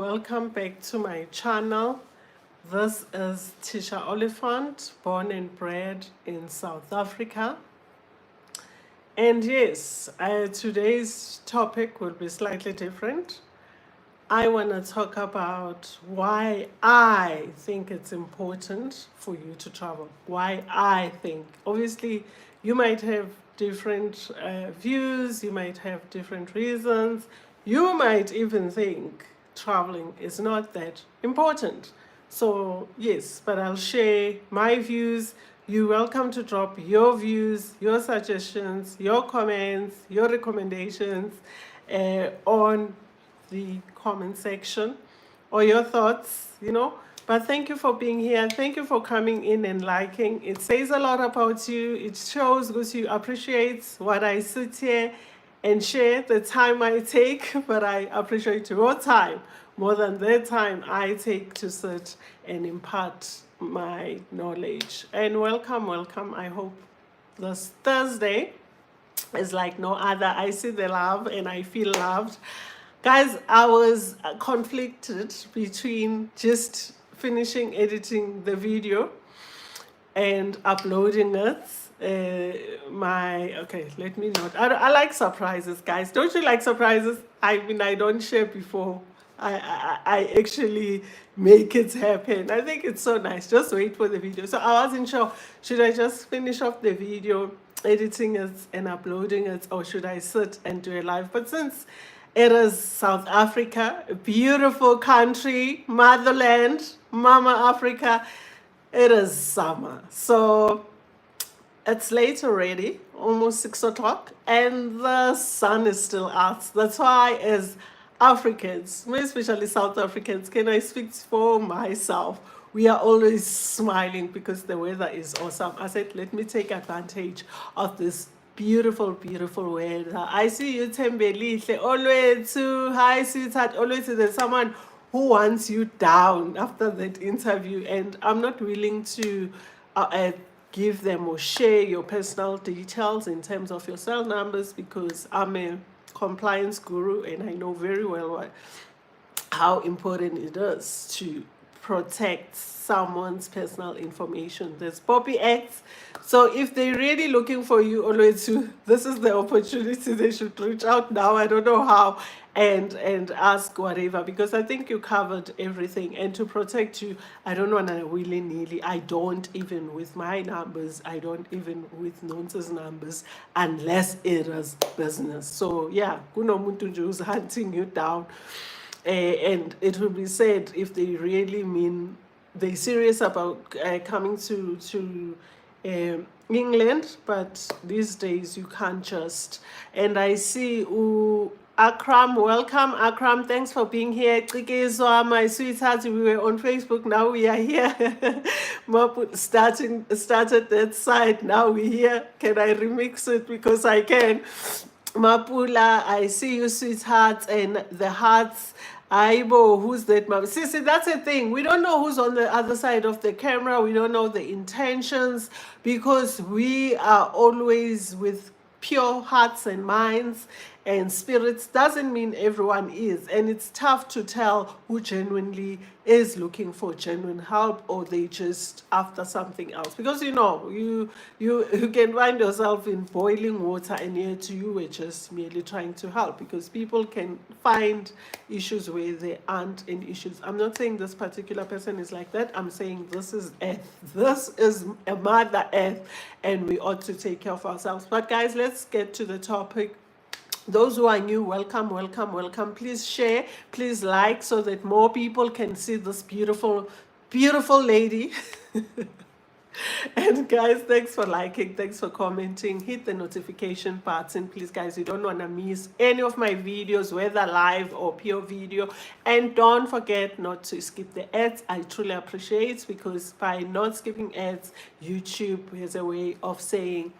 welcome back to my channel. This is Tisha Oliphant, born and bred in South Africa. And yes, today's topic will be slightly different. I want to talk about why I think it's important for you to travel. Why I think. Obviously, you might have different views, you might have different reasons, you might even think traveling is not that important. So, yes, but I'll share my views. You're welcome to drop your views, your suggestions, your comments, your recommendations on the comment section or your thoughts. But thank you for being here. Thank you for coming in and liking. It says a lot about you. It shows because you appreciate what I sit here and share, the time I take, but I appreciate your time more than the time I take to sit and impart my knowledge. And welcome. I hope this Thursday is like no other. I see the love and I feel loved. Guys, I was conflicted between just finishing editing the video and uploading it. Let me not. I like surprises, guys. Don't you like surprises? I mean, I don't share before I actually make it happen. I think it's so nice. Just wait for the video. So I wasn't sure, should I just finish off the video, editing it and uploading it, or should I sit and do a live? But since it is South Africa, a beautiful country, motherland, Mama Africa, it is summer. So it's late already, almost 6 o'clock, and the sun is still out. That's why, as Africans, more especially South Africans, can I speak for myself? We are always smiling because the weather is awesome. I said, let me take advantage of this beautiful weather. I see you, Tembelihle. Always to hi, sweetheart. Always there's someone who wants you down after that interview, and I'm not willing to give them or share your personal details in terms of your cell numbers because I'm a compliance guru and I know very well how important it is to protect someone's personal information. There's Poppy X. So if they're really looking for you, always this is the opportunity. They should reach out now. I don't know how, and ask whatever, because I think you covered everything. And to protect you, I don't want to willy-nilly. I don't even with my numbers. I don't even with nonsense numbers unless it is business. So yeah, kunomuntu nje who's hunting you down. And it will be said if they really mean they're serious about coming to England, but these days you can't just. And I see Akram, welcome Akram, thanks for being here. Qikezwa, my sweetheart, we were on Facebook, now we are here. Started that side, now we're here. Can I remix it? Because I can. Mapula, I see you, sweetheart, and the hearts. Aibo, who's that? See, that's a thing. We don't know who's on the other side of the camera. We don't know the intentions because we are always with pure hearts and minds and spirits. Doesn't mean everyone is, and it's tough to tell who genuinely is looking for genuine help or they just after something else, because you can find yourself in boiling water and yet you were just merely trying to help, because people can find issues where there aren't any issues. I'm not saying this particular person is like that. I'm saying this is earth. This is a mother earth and we ought to take care of ourselves. But guys, let's get to the topic. Those who are new, welcome. Please share, please like, so that more people can see this beautiful lady. And guys, thanks for liking, thanks for commenting. Hit the notification button, please, guys. You don't want to miss any of my videos, whether live or pure video. And don't forget not to skip the ads. I truly appreciate, because by not skipping ads, YouTube has a way of saying,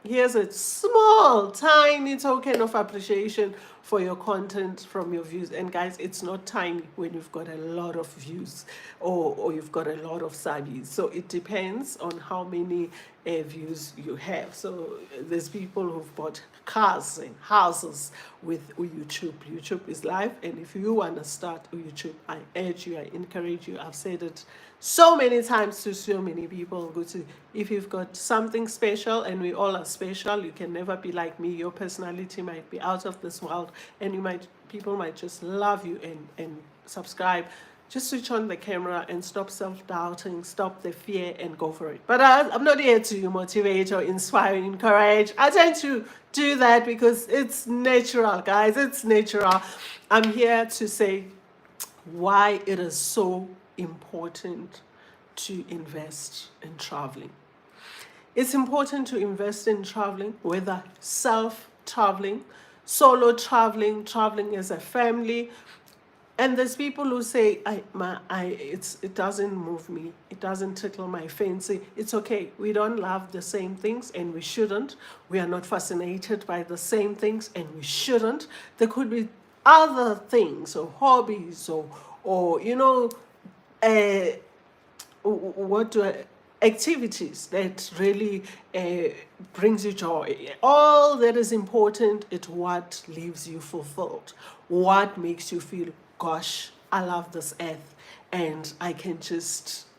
here's a small, tiny token of appreciation for your content, from your views. And guys, it's not tiny when you've got a lot of views or you've got a lot of subbies. So it depends on how many views you have. So there's people who've bought cars and houses with YouTube. YouTube is live, and if you want to start YouTube, I urge you, I encourage you. I've said it so many times to so many people. Go to, if you've got something special, and we all are special, you can never be like me. Your personality might be out of this world, and people might just love you and subscribe. Just switch on the camera and stop self-doubting, stop the fear, and go for it. But I'm not here to motivate or inspire, encourage. I tend to do that because it's natural, guys. It's natural. I'm here to say why it is so important to invest in traveling. It's important to invest in traveling, whether self-traveling, solo traveling, traveling as a family. And there's people who say, it doesn't move me, it doesn't tickle my fancy. It's okay. We don't love the same things, and we shouldn't. We are not fascinated by the same things, and we shouldn't. There could be other things or hobbies or activities that really brings you joy. All that is important is what leaves you fulfilled, what makes you feel, gosh, I love this earth, and I can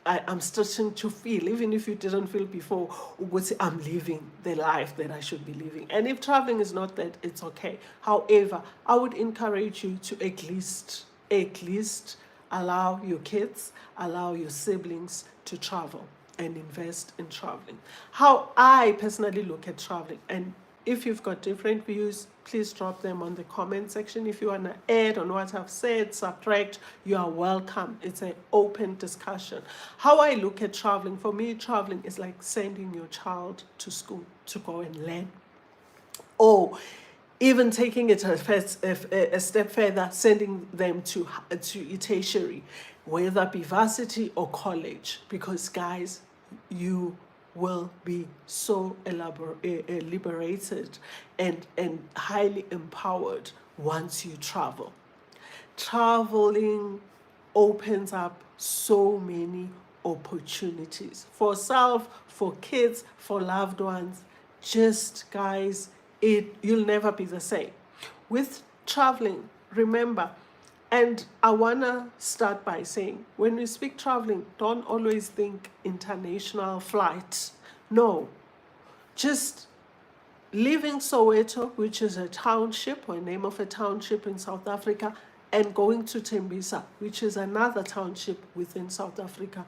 I'm starting to feel, even if you didn't feel before, I'm living the life that I should be living. And if traveling is not that, it's okay. However, I would encourage you to at least allow your kids, allow your siblings to travel and invest in traveling. How I personally look at traveling, and if you've got different views, please drop them on the comment section. If you want to add on what I've said, subtract, you are welcome. It's an open discussion. How I look at traveling, for me, traveling is like sending your child to school to go and learn. Or even taking it a step further, sending them to tertiary, whether be varsity or college. Because guys, you will be so liberated and highly empowered once you travel. Traveling opens up so many opportunities for self, for kids, for loved ones. Just guys, you'll never be the same. With traveling, remember, and I want to start by saying, when we speak traveling, don't always think international flights. No, just leaving Soweto, which is a township or name of a township in South Africa, and going to Tembisa, which is another township within South Africa.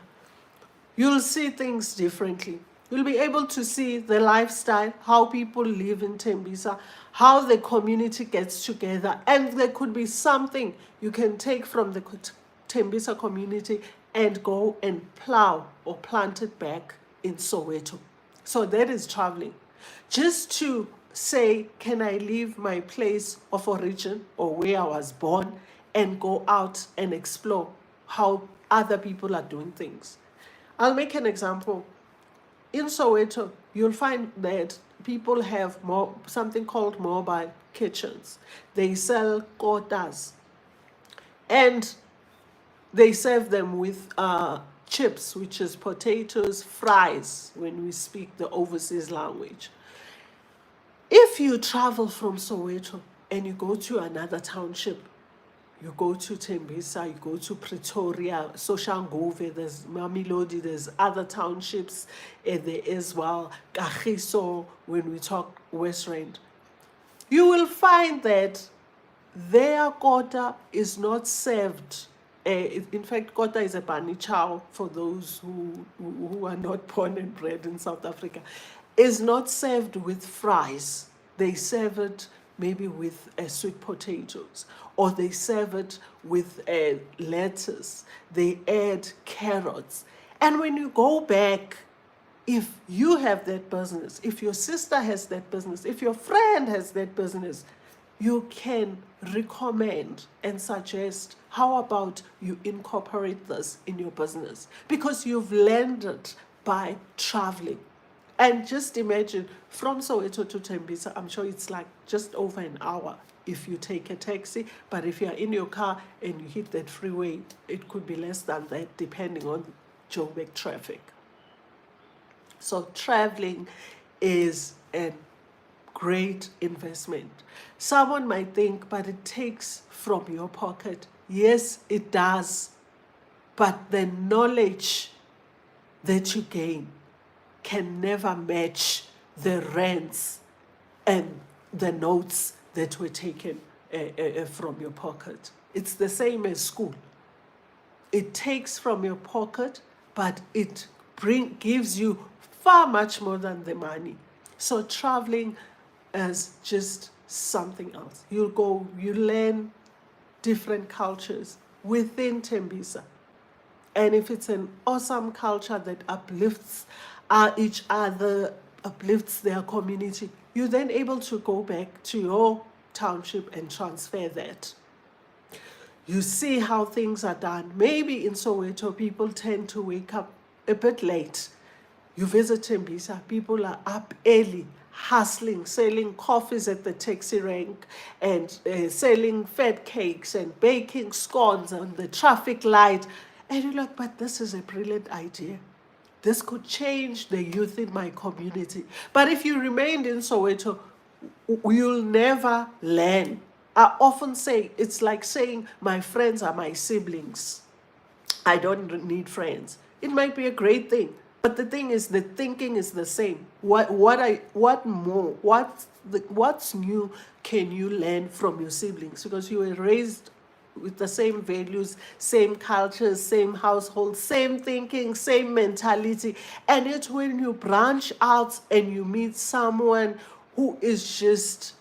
You'll see things differently. You'll be able to see the lifestyle, how people live in Tembisa, how the community gets together, and there could be something you can take from the Tembisa community and go and plow or plant it back in Soweto. So that is traveling. Just to say, can I leave my place of origin or where I was born and go out and explore how other people are doing things? I'll make an example. In Soweto, you'll find that people have something called mobile kitchens. They sell kotas, and they serve them with chips, which is potatoes, fries, when we speak the overseas language. If you travel from Soweto and you go to another township, you go to Tembisa, you go to Pretoria, Soshanguve, there's Mamelodi, there's other townships there as well, Kagiso, when we talk West Rand, you will find that their kota is not served. In fact, kota is a bani chow for those who are not born and bred in South Africa. Is not served with fries. They serve it maybe with sweet potatoes, or they serve it with lettuce. They add carrots. And when you go back, if you have that business, if your sister has that business, if your friend has that business, you can recommend and suggest, how about you incorporate this in your business? Because you've learned it by traveling. And just imagine, from Soweto to Tembisa, I'm sure it's like just over an hour if you take a taxi. But if you're in your car and you hit that freeway, it could be less than that, depending on Joburg traffic. So traveling is a great investment. Someone might think, but it takes from your pocket. Yes, it does. But the knowledge that you gain can never match the rents and the notes that were taken from your pocket. It's the same as school. It takes from your pocket, but it gives you far much more than the money. So traveling is just something else. You go, you learn different cultures within Tembisa. And if it's an awesome culture that uplifts each other, uplifts their community, you're then able to go back to your township and transfer that. You see how things are done. Maybe in Soweto, people tend to wake up a bit late. You visit Tembisa, people are up early, hustling, selling coffees at the taxi rank, and selling fat cakes and baking scones on the traffic light. And you're like, but this is a brilliant idea. This could change the youth in my community. But if you remained in Soweto, you'll never learn. I often say, it's like saying, my friends are my siblings. I don't need friends. It might be a great thing, but the thing is, the thinking is the same. What more? What's new can you learn from your siblings? Because you were raised with the same values, same cultures, same household, same thinking, same mentality. And it's when you branch out and you meet someone who is just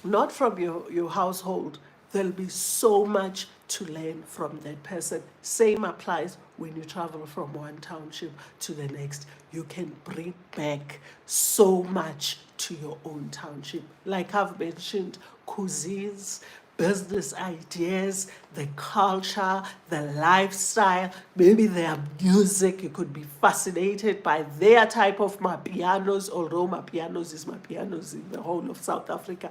not from your household, there'll be so much to learn from that person. Same applies when you travel from one township to the next. You can bring back so much to your own township. Like I've mentioned, cuisines, business ideas, the culture, the lifestyle, maybe their music. You could be fascinated by their type of mapianos, although mapianos is mapianos in the whole of South Africa.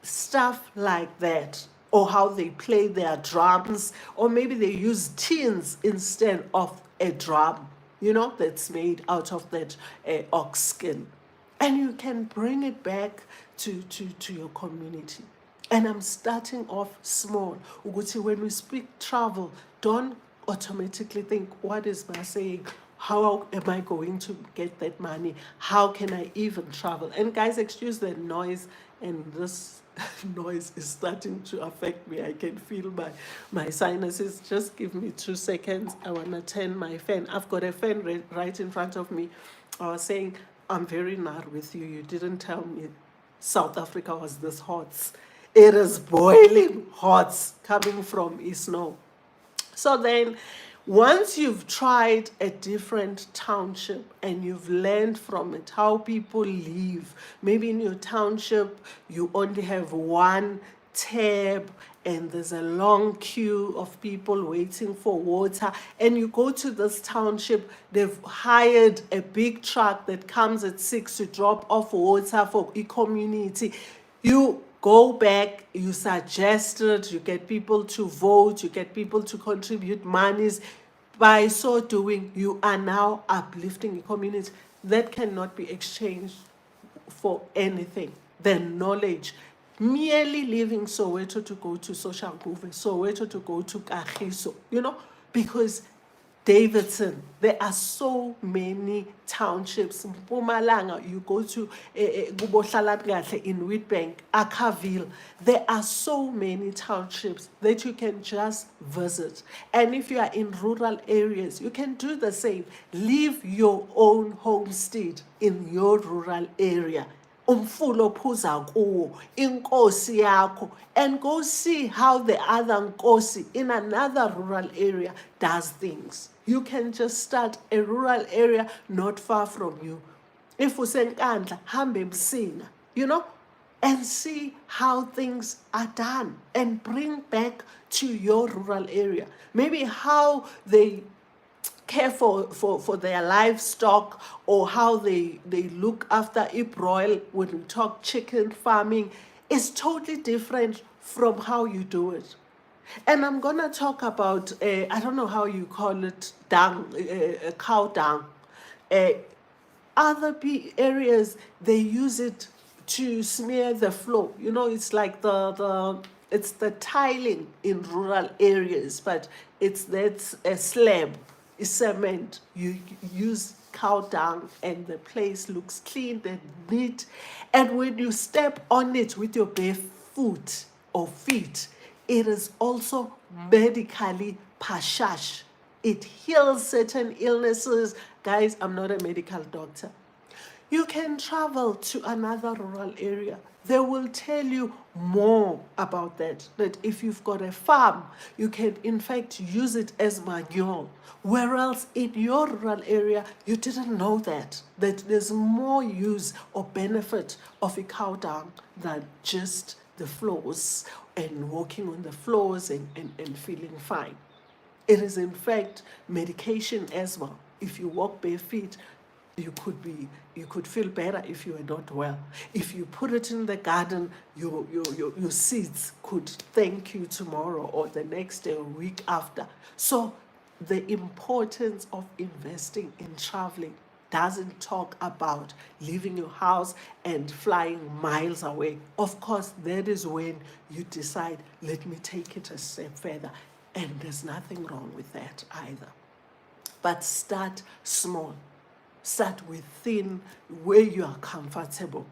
Stuff like that. Or how they play their drums, or maybe they use tins instead of a drum, that's made out of that ox skin. And you can bring it back to your community. And I'm starting off small. Uguti, when we speak travel, don't automatically think, what is my saying? How am I going to get that money? How can I even travel? And guys, excuse the noise, and this noise is starting to affect me. I can feel my sinuses. Just give me 2 seconds. I want to turn my fan. I've got a fan right in front of me. I was saying, I'm very nar with you. You didn't tell me South Africa was this hot. It is boiling hot coming from Isno. So then, once you've tried a different township and you've learned from it how people live, maybe in your township you only have one tab and there's a long queue of people waiting for water, and you go to this township, they've hired a big truck that comes at 6 to drop off water for a community. You go back, you suggest it, you get people to vote, you get people to contribute monies. By so doing, you are now uplifting a community that cannot be exchanged for anything. The knowledge, merely leaving Soweto to go to Social Movement, Soweto to go to Kagiso, because Davidson, there are so many townships. Mpumalanga, you go to in Witbank, Akaville. There are so many townships that you can just visit. And if you are in rural areas, you can do the same. Leave your own homestead in your rural area. Umfulo phuza kuwo, inkosi yakho, and go see how the other nkosi in another rural area does things. You can just start a rural area not far from you. If usenkandla, hambe Msina, and see how things are done and bring back to your rural area. Maybe how they care for their livestock, or how they look after a broil, when we talk chicken farming, is totally different from how you do it. And I'm going to talk about, I don't know how you call it, dung, cow dung. Uh, Other areas, they use it to smear the floor. You know, it's like it's the tiling in rural areas, but it's that a slab, cement. You use cow dung and the place looks clean and neat. And when you step on it with your bare foot or feet, it is also medically pashash. It heals certain illnesses. Guys, I'm not a medical doctor. You can travel to another rural area. They will tell you more about that. That if you've got a farm, you can in fact use it as manure. Whereas in your rural area, you didn't know that there's more use or benefit of a cow dung than just the floors and walking on the floors and feeling fine. It is in fact medication as well. If you walk bare feet, you could feel better if you are not well. If you put it in the garden, your seeds could thank you tomorrow or the next day or week after. So the importance of investing in traveling doesn't talk about leaving your house and flying miles away. Of course, that is when you decide, let me take it a step further. And there's nothing wrong with that either. But start small. Start within where you are comfortable,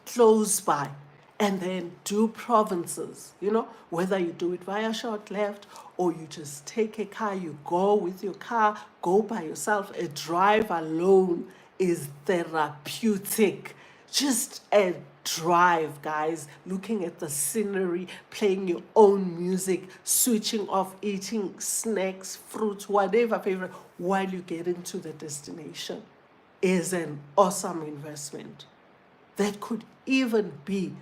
close by, and then do provinces, you know, whether you do it via short left or you just take a car, you go with your car, go by yourself. A drive alone is therapeutic. Just a drive, guys, looking at the scenery, playing your own music, switching off, eating snacks, fruits, whatever favorite, while you get into the destination is an awesome investment. That could even be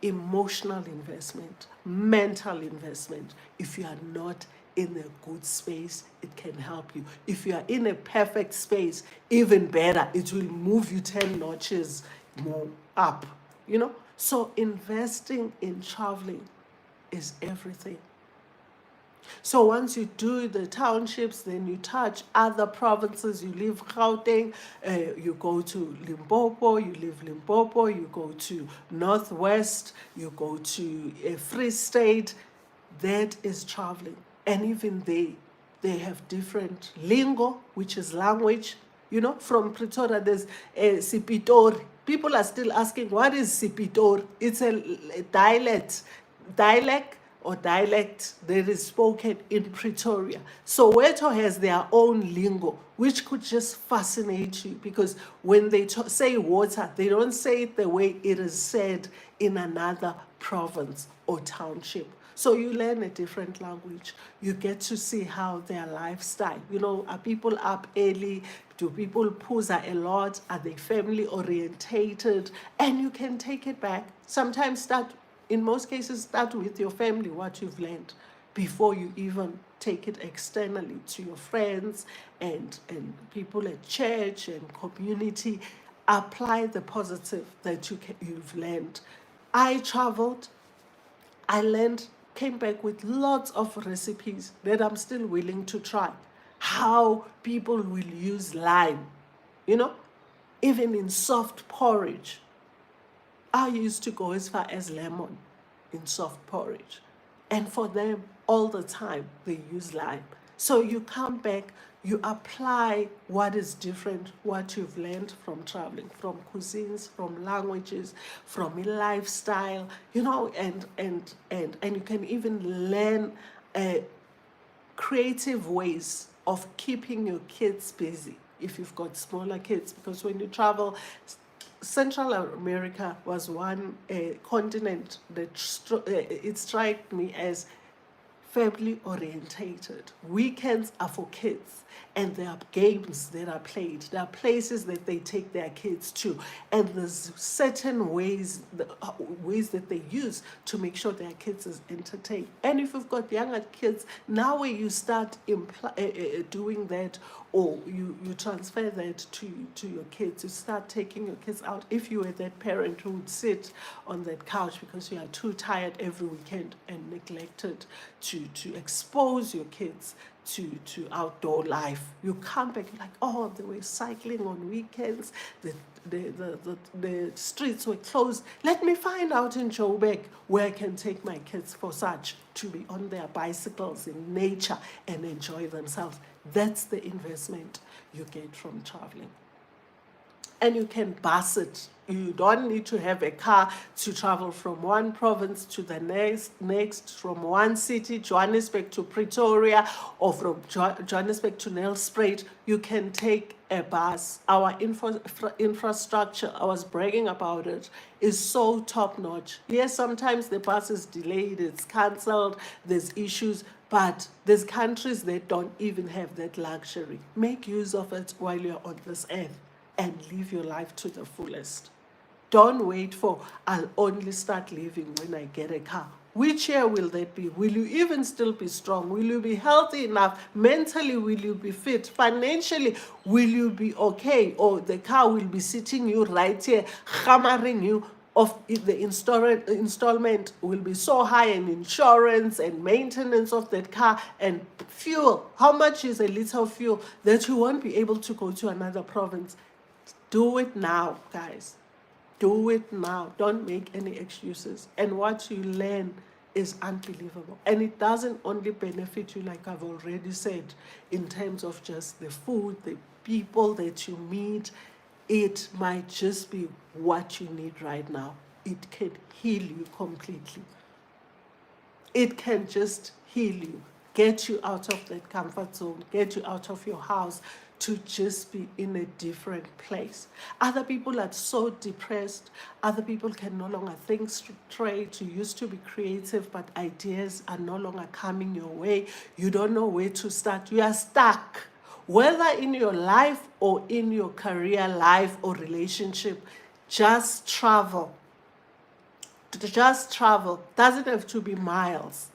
emotional investment, mental investment. If you are not in a good space, it can help you. If you are in a perfect space, even better, it will move you 10 notches more up, you know? So investing in traveling is everything. So once you do the townships, then you touch other provinces. You leave Gauteng, you go to Limpopo, you leave Limpopo, you go to Northwest, you go to Free State. That is traveling. And even they have different lingo, which is language. You know, from Pretoria, there's Sipitori. People are still asking, what is Sipitori? It's a dialect or dialect that is spoken in Pretoria. Soweto has their own lingo, which could just fascinate you, because when they say water, they don't say it the way it is said in another province or township. So you learn a different language. You get to see how their lifestyle, you know, are people up early? Do people pooza a lot? Are they family orientated? And you can take it back. Sometimes in most cases, start with your family, what you've learned, before you even take it externally to your friends and people at church and community. Apply the positive that you've learned. I traveled, I learned, came back with lots of recipes that I'm still willing to try. How people will use lime, you know, even in soft porridge. I used to go as far as lemon in soft porridge. And for them, all the time, they use lime. So you come back, you apply what is different, what you've learned from traveling, from cuisines, from languages, from a lifestyle, you know, and you can even learn creative ways of keeping your kids busy if you've got smaller kids. Because when you travel, Central America was one continent that it struck me as family orientated. Weekends are for kids, and there are games that are played. There are places that they take their kids to, and there's certain ways that they use to make sure their kids is entertained. And if you've got younger kids, now where you start doing that, or you transfer that to your kids. You start taking your kids out. If you were that parent who would sit on that couch because you are too tired every weekend and neglected to expose your kids to outdoor life, you come back, you're like, oh, they were cycling on weekends, the streets were closed. Let me find out in Joburg where I can take my kids for such to be on their bicycles in nature and enjoy themselves. That's the investment you get from traveling. And you can bus it. You don't need to have a car to travel from one province to the next, from one city, Johannesburg to Pretoria, or from Johannesburg to Nelspruit. You can take a bus. Our infrastructure, I was bragging about it, is so top notch. Yes, sometimes the bus is delayed, it's cancelled, there's issues, but there's countries that don't even have that luxury. Make use of it while you're on this earth and live your life to the fullest. Don't wait for, I'll only start living when I get a car. Which year will that be? Will you even still be strong? Will you be healthy enough? Mentally, will you be fit? Financially, will you be okay? Or the car will be sitting you right here, hammering you of the installment will be so high, and insurance and maintenance of that car and fuel. How much is a liter of fuel that you won't be able to go to another province? Do it now, guys. Do it now. Don't make any excuses. And what you learn is unbelievable. And it doesn't only benefit you, like I've already said, in terms of just the food, the people that you meet. It might just be what you need right now. It can heal you completely. It can just heal you, get you out of that comfort zone, get you out of your house, to just be in a different place. Other people are so depressed. Other people can no longer think straight. You used to be creative, but ideas are no longer coming your way. You don't know where to start. You are stuck. Whether in your life or in your career life or relationship, just travel. Just travel. Doesn't have to be miles.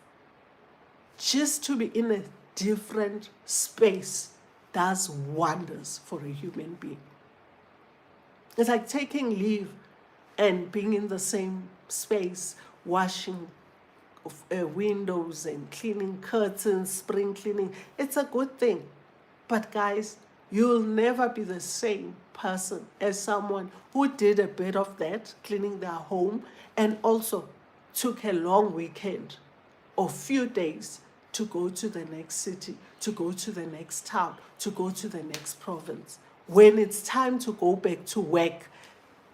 Just to be in a different space does wonders for a human being. It's like taking leave and being in the same space, washing windows and cleaning curtains, spring cleaning. It's a good thing. But guys, you'll never be the same person as someone who did a bit of that, cleaning their home, and also took a long weekend or few days to go to the next city, to go to the next town, to go to the next province. When it's time to go back to work,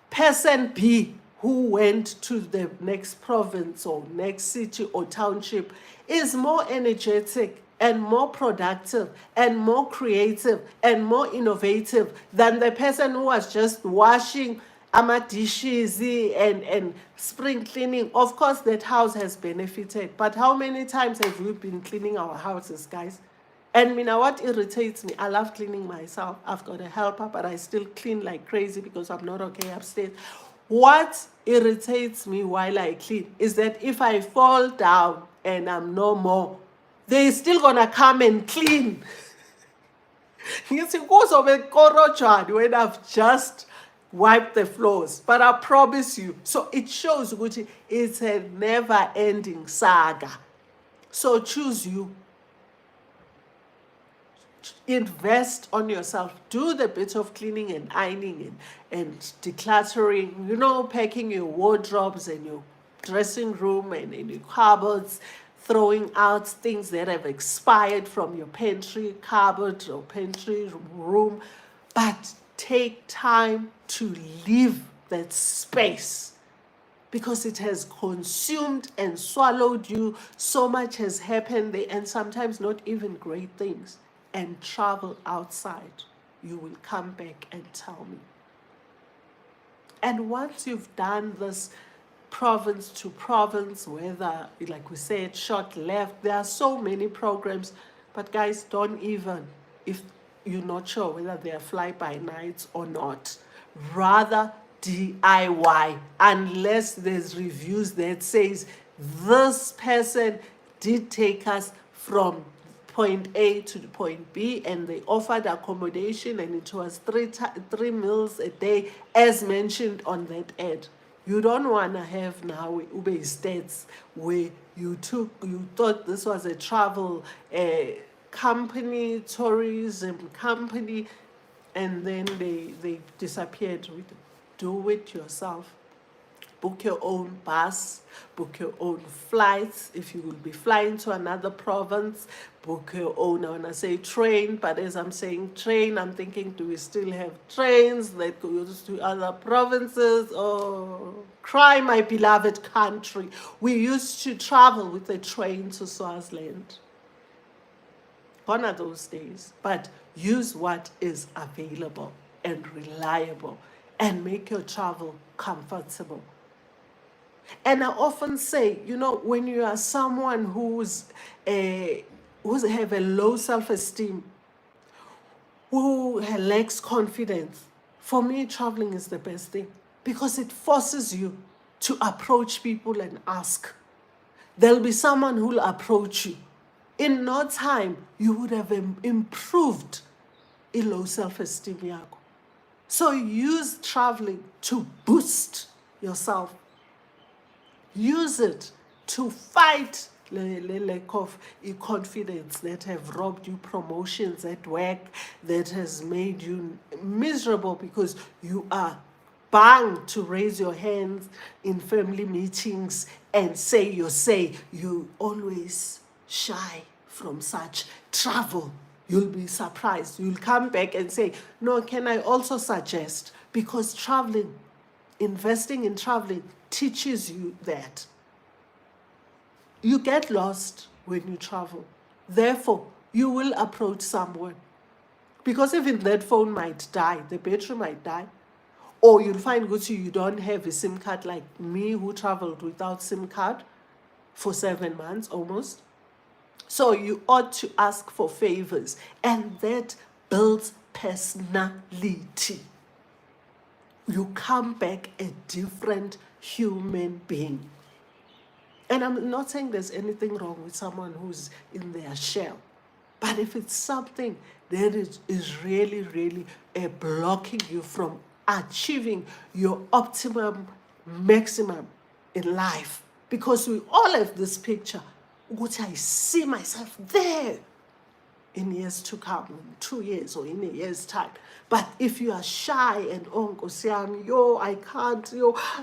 person B who went to the next province or next city or township is more energetic and more productive and more creative and more innovative than the person who was just washing dishes and spring cleaning. Of course, that house has benefited, but how many times have we been cleaning our houses, guys? And what irritates me, I love cleaning myself. I've got a helper, but I still clean like crazy because I'm not okay upstairs. What irritates me while I clean is that if I fall down and I'm no more, they're still gonna come and clean. You see, when I've just wipe the floors. But I promise you, so it shows Gucci, it's a never-ending saga. So choose you. Invest on yourself. Do the bit of cleaning and ironing and decluttering, packing your wardrobes and your dressing room and in your cupboards, throwing out things that have expired from your pantry cupboard or pantry room. But take time to leave that space because it has consumed and swallowed you. So much has happened there, and sometimes not even great things. And travel outside. You will come back and tell me. And once you've done this province to province, whether, like we said, short left, there are so many programs. But guys, don't even, if you're not sure whether they are fly-by-nights or not, rather DIY, unless there's reviews that says this person did take us from point A to the point B, and they offered accommodation, and it was three meals a day, as mentioned on that ad. You don't want to have now Ube states where you thought this was a travel company, tourism company, and then they disappeared with it. Do it yourself. Book your own bus, book your own flights. If you will be flying to another province, book your own, I want to say train, but as I'm saying train, I'm thinking, do we still have trains that go to other provinces? Oh, cry, my beloved country. We used to travel with a train to Swaziland. Gone are those days, but use what is available and reliable and make your travel comfortable. And I often say, you know, when you are someone who's have a low self-esteem, who lacks confidence, for me, traveling is the best thing because it forces you to approach people and ask. There'll be someone who'll approach you. In no time, you would have improved a low self-esteem yako. So use traveling to boost yourself. Use it to fight the lack of confidence that have robbed you promotions at work, that has made you miserable because you are bound to raise your hands in family meetings and say your say. You always shy from such travel. You'll be surprised. You'll come back and say, no, can I also suggest? Because traveling, investing in traveling teaches you that. You get lost when you travel. Therefore, you will approach someone. Because even that phone might die, the battery might die. Or you'll find you don't have a SIM card like me who traveled without SIM card for 7 months almost. So you ought to ask for favors, and that builds personality. You come back a different human being. And I'm not saying there's anything wrong with someone who's in their shell. But if it's something that is really, really blocking you from achieving your optimum, maximum in life, because we all have this picture, which I see myself there in years to come, in 2 years or in a year's time. But if you are shy and I can't,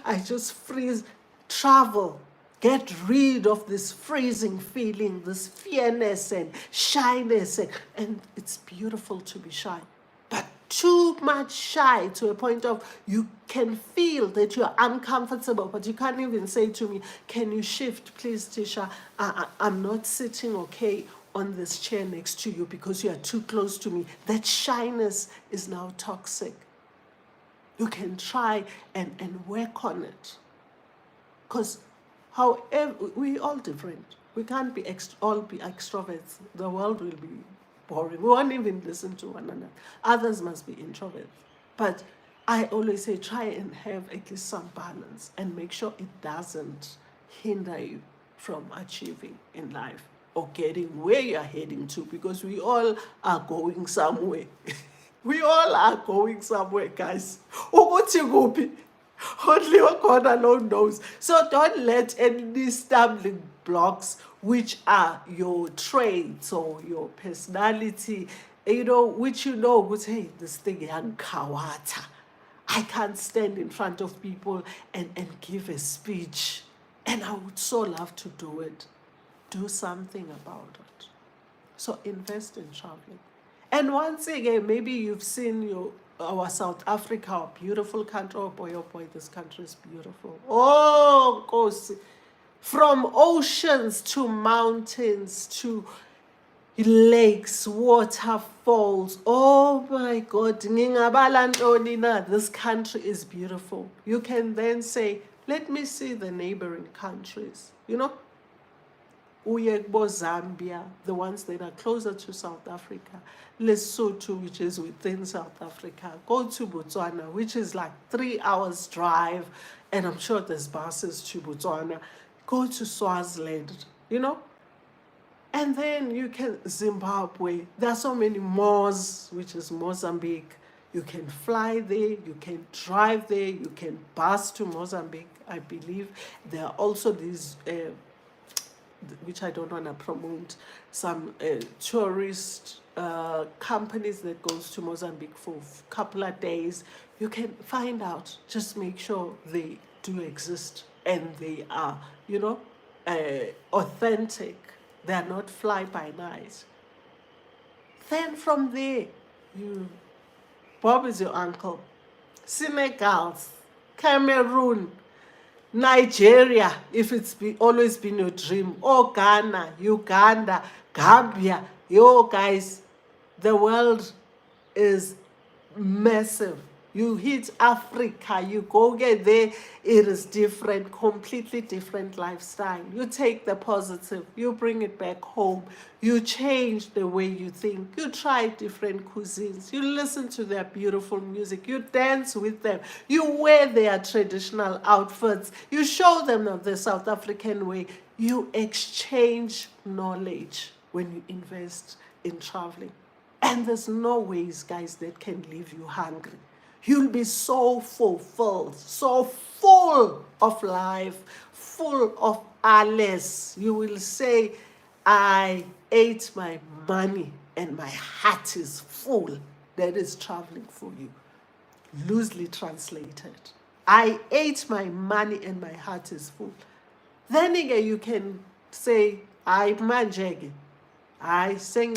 I just freeze, travel. Get rid of this freezing feeling, this fearness and shyness. And it's beautiful to be shy. But too much shy to a point of you can feel that you're uncomfortable, but you can't even say to me, can you shift, please, Tisha? I'm not sitting okay on this chair next to you because you are too close to me. That shyness is now toxic. You can try and work on it. Because however, we're all different. We can't be all be extroverts. The world will be boring. We won't even listen to one another. Others must be introverts. But I always say try and have at least some balance and make sure it doesn't hinder you from achieving in life or getting where you're heading to, because we all are going somewhere. We all are going somewhere, guys. Ukuthi kuphi? Only God alone knows. So don't let any stumbling blocks, which are your traits or your personality, which would hey, this thing young kawata. I can't stand in front of people and give a speech. And I would so love to do it. Do something about it. So invest in traveling. And once again, maybe you've seen our South Africa, our beautiful country. Oh boy, this country is beautiful. Oh, Nkosi. From oceans to mountains to lakes, waterfalls. Oh my God, this country is beautiful. You can then say, let me see the neighboring countries. Uyekbo, Zambia, the ones that are closer to South Africa. Lesotho, which is within South Africa. Go to Botswana, which is like 3 hours drive, and I'm sure there's buses to Botswana. Go to Swaziland, And then you can, Zimbabwe, there are so many malls, which is Mozambique. You can fly there, you can drive there, you can bus to Mozambique, I believe. There are also these, which I don't want to promote, some tourist companies that goes to Mozambique for a couple of days. You can find out, just make sure they do exist and they are, authentic. They are not fly by night. Then from there, Bob is your uncle. Senegal, Cameroon, Nigeria, if it's always been your dream, or Ghana, Uganda, Gambia. Yo, guys, the world is massive. You hit Africa, you go get there, it is different, completely different lifestyle. You take the positive, you bring it back home, you change the way you think, you try different cuisines, you listen to their beautiful music, you dance with them, you wear their traditional outfits, you show them of the South African way, you exchange knowledge when you invest in traveling. And there's no ways, guys, that can leave you hungry. You'll be so fulfilled, so full of life, full of alles. You will say, I ate my money and my heart is full. That is traveling for you. Loosely translated. I ate my money and my heart is full. Then again, you can say, I manjege. I sing,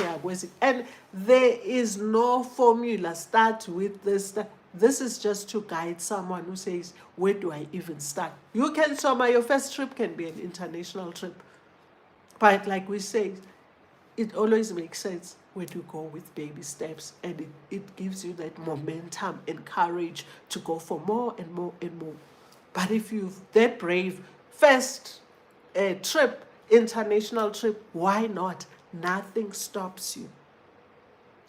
and there is no formula. Start with this. This is just to guide someone who says, where do I even start? You can, your first trip can be an international trip. But like we say, it always makes sense when you go with baby steps, and it gives you that momentum and courage to go for more and more and more. But if you're that brave, first trip, international trip, why not? Nothing stops you.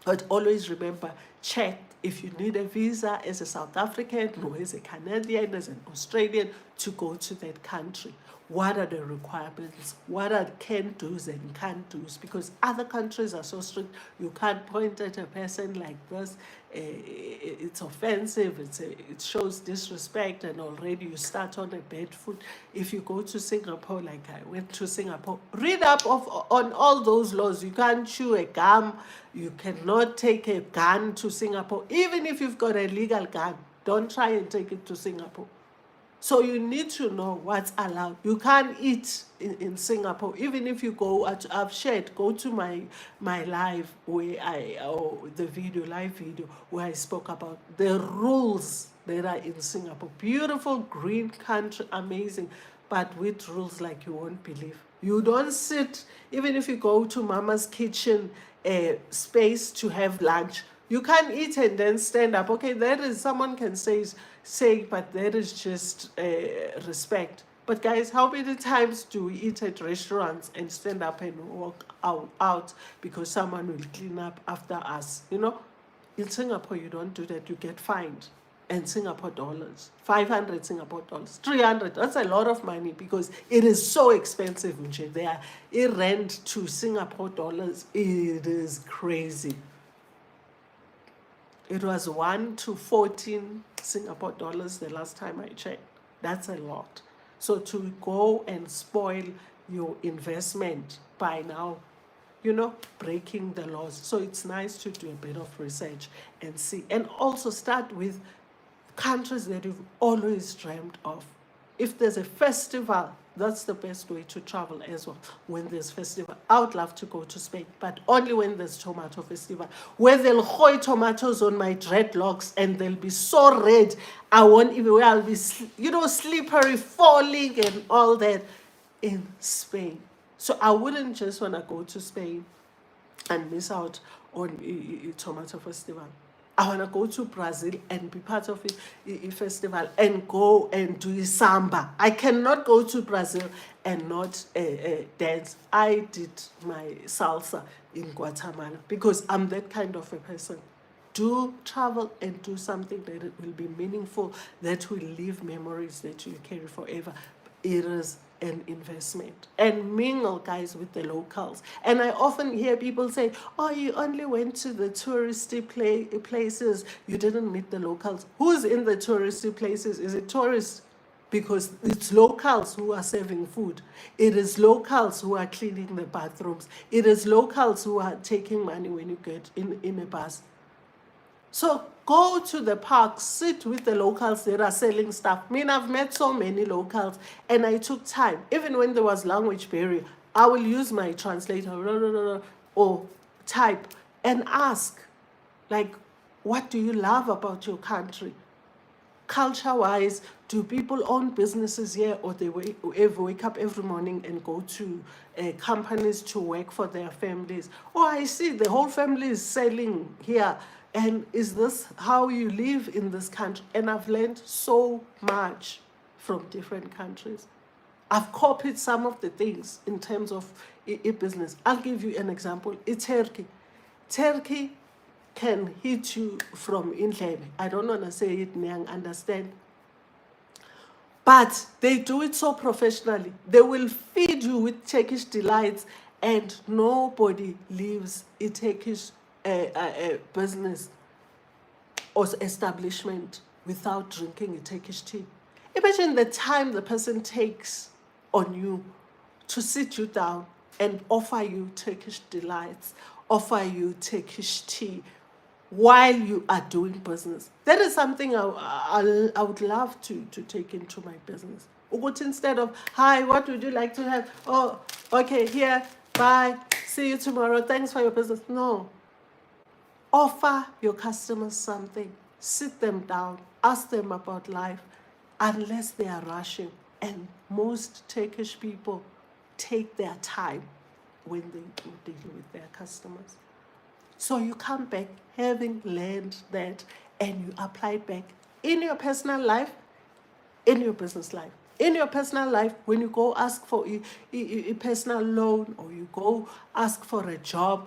But always remember, check if you need a visa as a South African or as a Canadian, as an Australian, to go to that country. What are the requirements? What are can-dos and can't-dos? Because other countries are so strict, you can't point at a person like this. It's offensive, it shows disrespect, and already you start on a bad foot. If you go to Singapore, like I went to Singapore, read up on all those laws. You can't chew a gum, you cannot take a gun to Singapore. Even if you've got a legal gun, don't try and take it to Singapore. So you need to know what's allowed. You can't eat in Singapore. Even if you go, I've shared, go to my live where the live video where I spoke about the rules that are in Singapore. Beautiful green country, amazing, but with rules like you won't believe. You don't sit, even if you go to mama's kitchen space to have lunch, you can't eat and then stand up. Okay, that is, someone can say, but that is just respect. But guys, how many times do we eat at restaurants and stand up and walk out because someone will clean up after us? In Singapore, you don't do that. You get fined. And Singapore dollars, 500 Singapore dollars, 300. That's a lot of money because it is so expensive. There, rent to Singapore dollars, it is crazy. It was 1 to 14 Singapore dollars the last time I checked. That's a lot. So to go and spoil your investment by now, breaking the laws. So it's nice to do a bit of research and see. And also start with countries that you've always dreamed of. If there's a festival, that's the best way to travel as well. When there's festival, I would love to go to Spain, but only when there's tomato festival, where they'll hoy tomatoes on my dreadlocks and they'll be so red, I won't even, where I'll be, slippery, falling and all that in Spain. So I wouldn't just want to go to Spain and miss out on a tomato festival. I want to go to Brazil and be part of a festival and go and do samba. I cannot go to Brazil and not dance. I did my salsa in Guatemala because I'm that kind of a person. Do travel and do something that will be meaningful, that will leave memories that you'll carry forever. It is an investment and mingle, guys, with the locals. And I often hear people say, oh, you only went to the touristy places, you didn't meet the locals. Who's in the touristy places? Is it tourists? Because it's locals who are serving food. It is locals who are cleaning the bathrooms. It is locals who are taking money when you get in a bus. So go to the park, sit with the locals that are selling stuff. I mean, I've met so many locals, and I took time. Even when there was language barrier, I will use my translator or type and ask, like, what do you love about your country? Culture-wise, do people own businesses here, or they wake up every morning and go to companies to work for their families? Oh, I see the whole family is selling here. And is this how you live in this country? And I've learned so much from different countries. I've copied some of the things in terms of business. I'll give you an example. It's Turkey. Turkey can hit you from indlebe. I don't want to say it, Nyang, understand? But they do it so professionally. They will feed you with Turkish delights, and nobody leaves a Turkish business or establishment without drinking a Turkish tea. Imagine the time the person takes on you to sit you down and offer you Turkish delights, offer you Turkish tea while you are doing business. That is something I would love to take into my business. But instead of, hi, what would you like to have? Oh, okay, here, bye, see you tomorrow, thanks for your business. No. Offer your customers something. Sit them down, ask them about life, unless they are rushing. And most Turkish people take their time when they deal with their customers. So you come back having learned that, and you apply back in your personal life, in your business life. In your personal life, when you go ask for a personal loan, or you go ask for a job,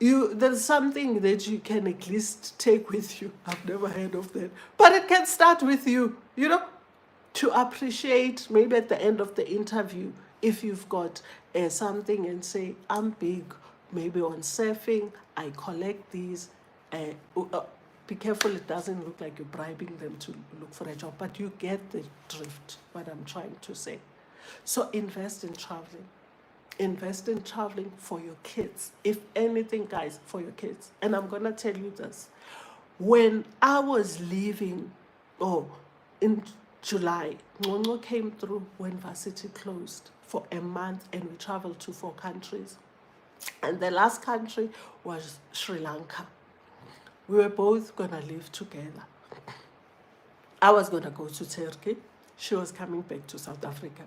there's something that you can at least take with you. I've never heard of that. But it can start with you, to appreciate maybe at the end of the interview, if you've got something, and say, I'm big, maybe on surfing, I collect these. Be careful, it doesn't look like you're bribing them to look for a job, but you get the drift, what I'm trying to say. So invest in traveling. Invest in traveling for your kids. If anything, guys, for your kids. And I'm going to tell you this. When I was leaving, in July, Ngqongqo came through when varsity closed for a month, and we traveled to 4 countries. And the last country was Sri Lanka. We were both going to live together. I was going to go to Turkey. She was coming back to South Africa.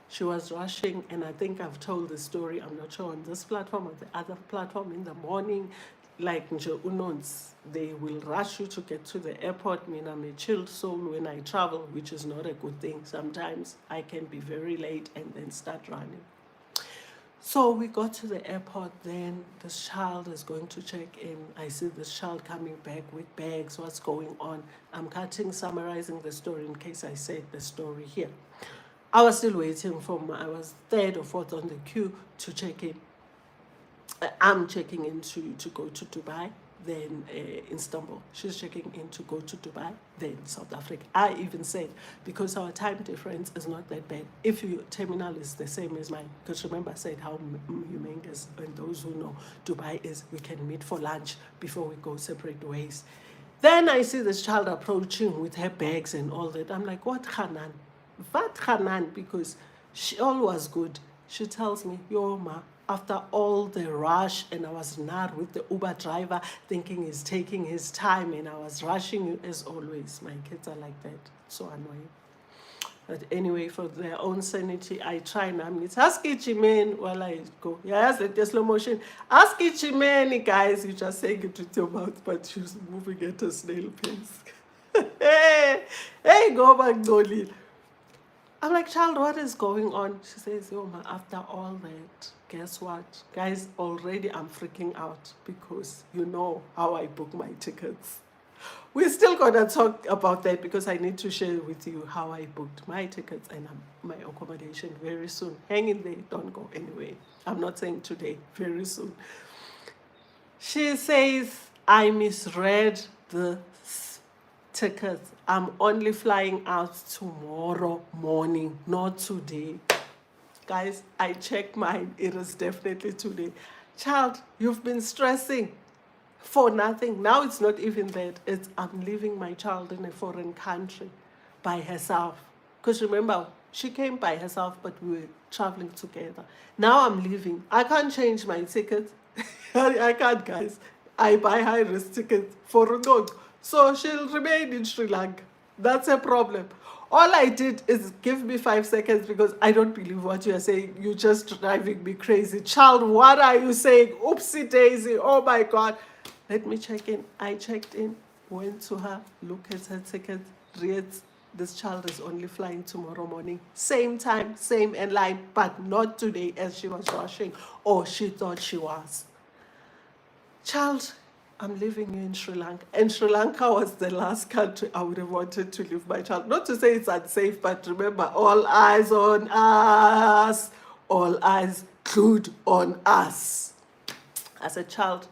She was rushing, and I think I've told the story, I'm not sure on this platform or the other platform, in the morning, like nje unons, they will rush you to get to the airport. I mean, I'm a chilled soul when I travel, which is not a good thing. Sometimes I can be very late and then start running. So we got to the airport, then this child is going to check in. I see this child coming back with bags, what's going on? I'm summarizing the story in case I said the story here. I was still waiting I was 3rd or 4th on the queue to check in. I'm checking in to go to Dubai, then Istanbul. She's checking in to go to Dubai, then South Africa. I even said, because our time difference is not that bad, if your terminal is the same as mine, because remember I said how humongous, and those who know Dubai is, we can meet for lunch before we go separate ways. Then I see this child approaching with her bags and all that. I'm like, what Hanan? What Hanan? Because all was good. She tells me, yo ma, after all the rush, and I was not with the Uber driver thinking he's taking his time, and I was rushing you as always. My kids are like that. So annoying. But anyway, for their own sanity, I try now. It's ask each man while I go. Yes, the slow motion. Ask each man, guys. You just saying it with your mouth, but you're moving at a snail pace. Hey, go back, Dolly. I'm like, child, what is going on? She says, yo, ma, after all that, guess what? Guys, already I'm freaking out, because you know how I book my tickets. We're still gonna talk about that because I need to share with you how I booked my tickets and my accommodation very soon. Hang in there, don't go anywhere. I'm not saying today, very soon. She says, I misread the tickets. I'm only flying out tomorrow morning, not today. Guys, I checked mine. It is definitely today. Child, you've been stressing for nothing. Now it's not even that. It's I'm leaving my child in a foreign country by herself. Because remember, she came by herself, but we were traveling together. Now I'm leaving. I can't change my ticket. I can't, guys. I buy high risk tickets for Rungog. So she'll remain in Sri Lanka. That's a problem. All I did is give me 5 seconds because I don't believe what you are saying. You're just driving me crazy. Child, what are you saying? Oopsie daisy. Oh my God. Let me check in. I checked in, went to her, look at her ticket, read this child is only flying tomorrow morning. Same time, same airline, but not today as she was rushing or she thought she was. Child, I'm leaving you in Sri Lanka. And Sri Lanka was the last country I would have wanted to leave my child. Not to say it's unsafe, but remember, all eyes on us. All eyes glued on us. As a child,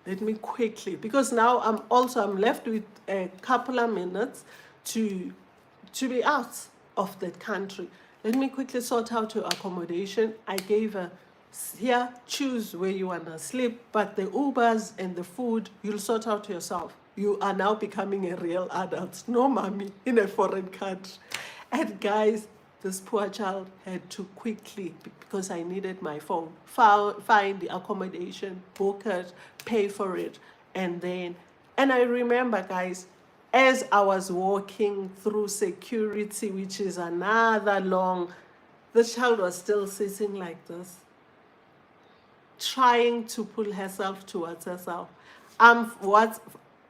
let me quickly, because now I'm left with a couple of minutes to be out of that country. Let me quickly sort out your accommodation. I gave her, here, choose where you want to sleep, but the Ubers and the food, you'll sort out yourself. You are now becoming a real adult. No mommy in a foreign country. And guys, this poor child had to quickly, because I needed my phone, find the accommodation, book it, pay for it, and I remember, guys, as I was walking through security, which is another long, the child was still sitting like this, trying to pull herself towards herself. I'm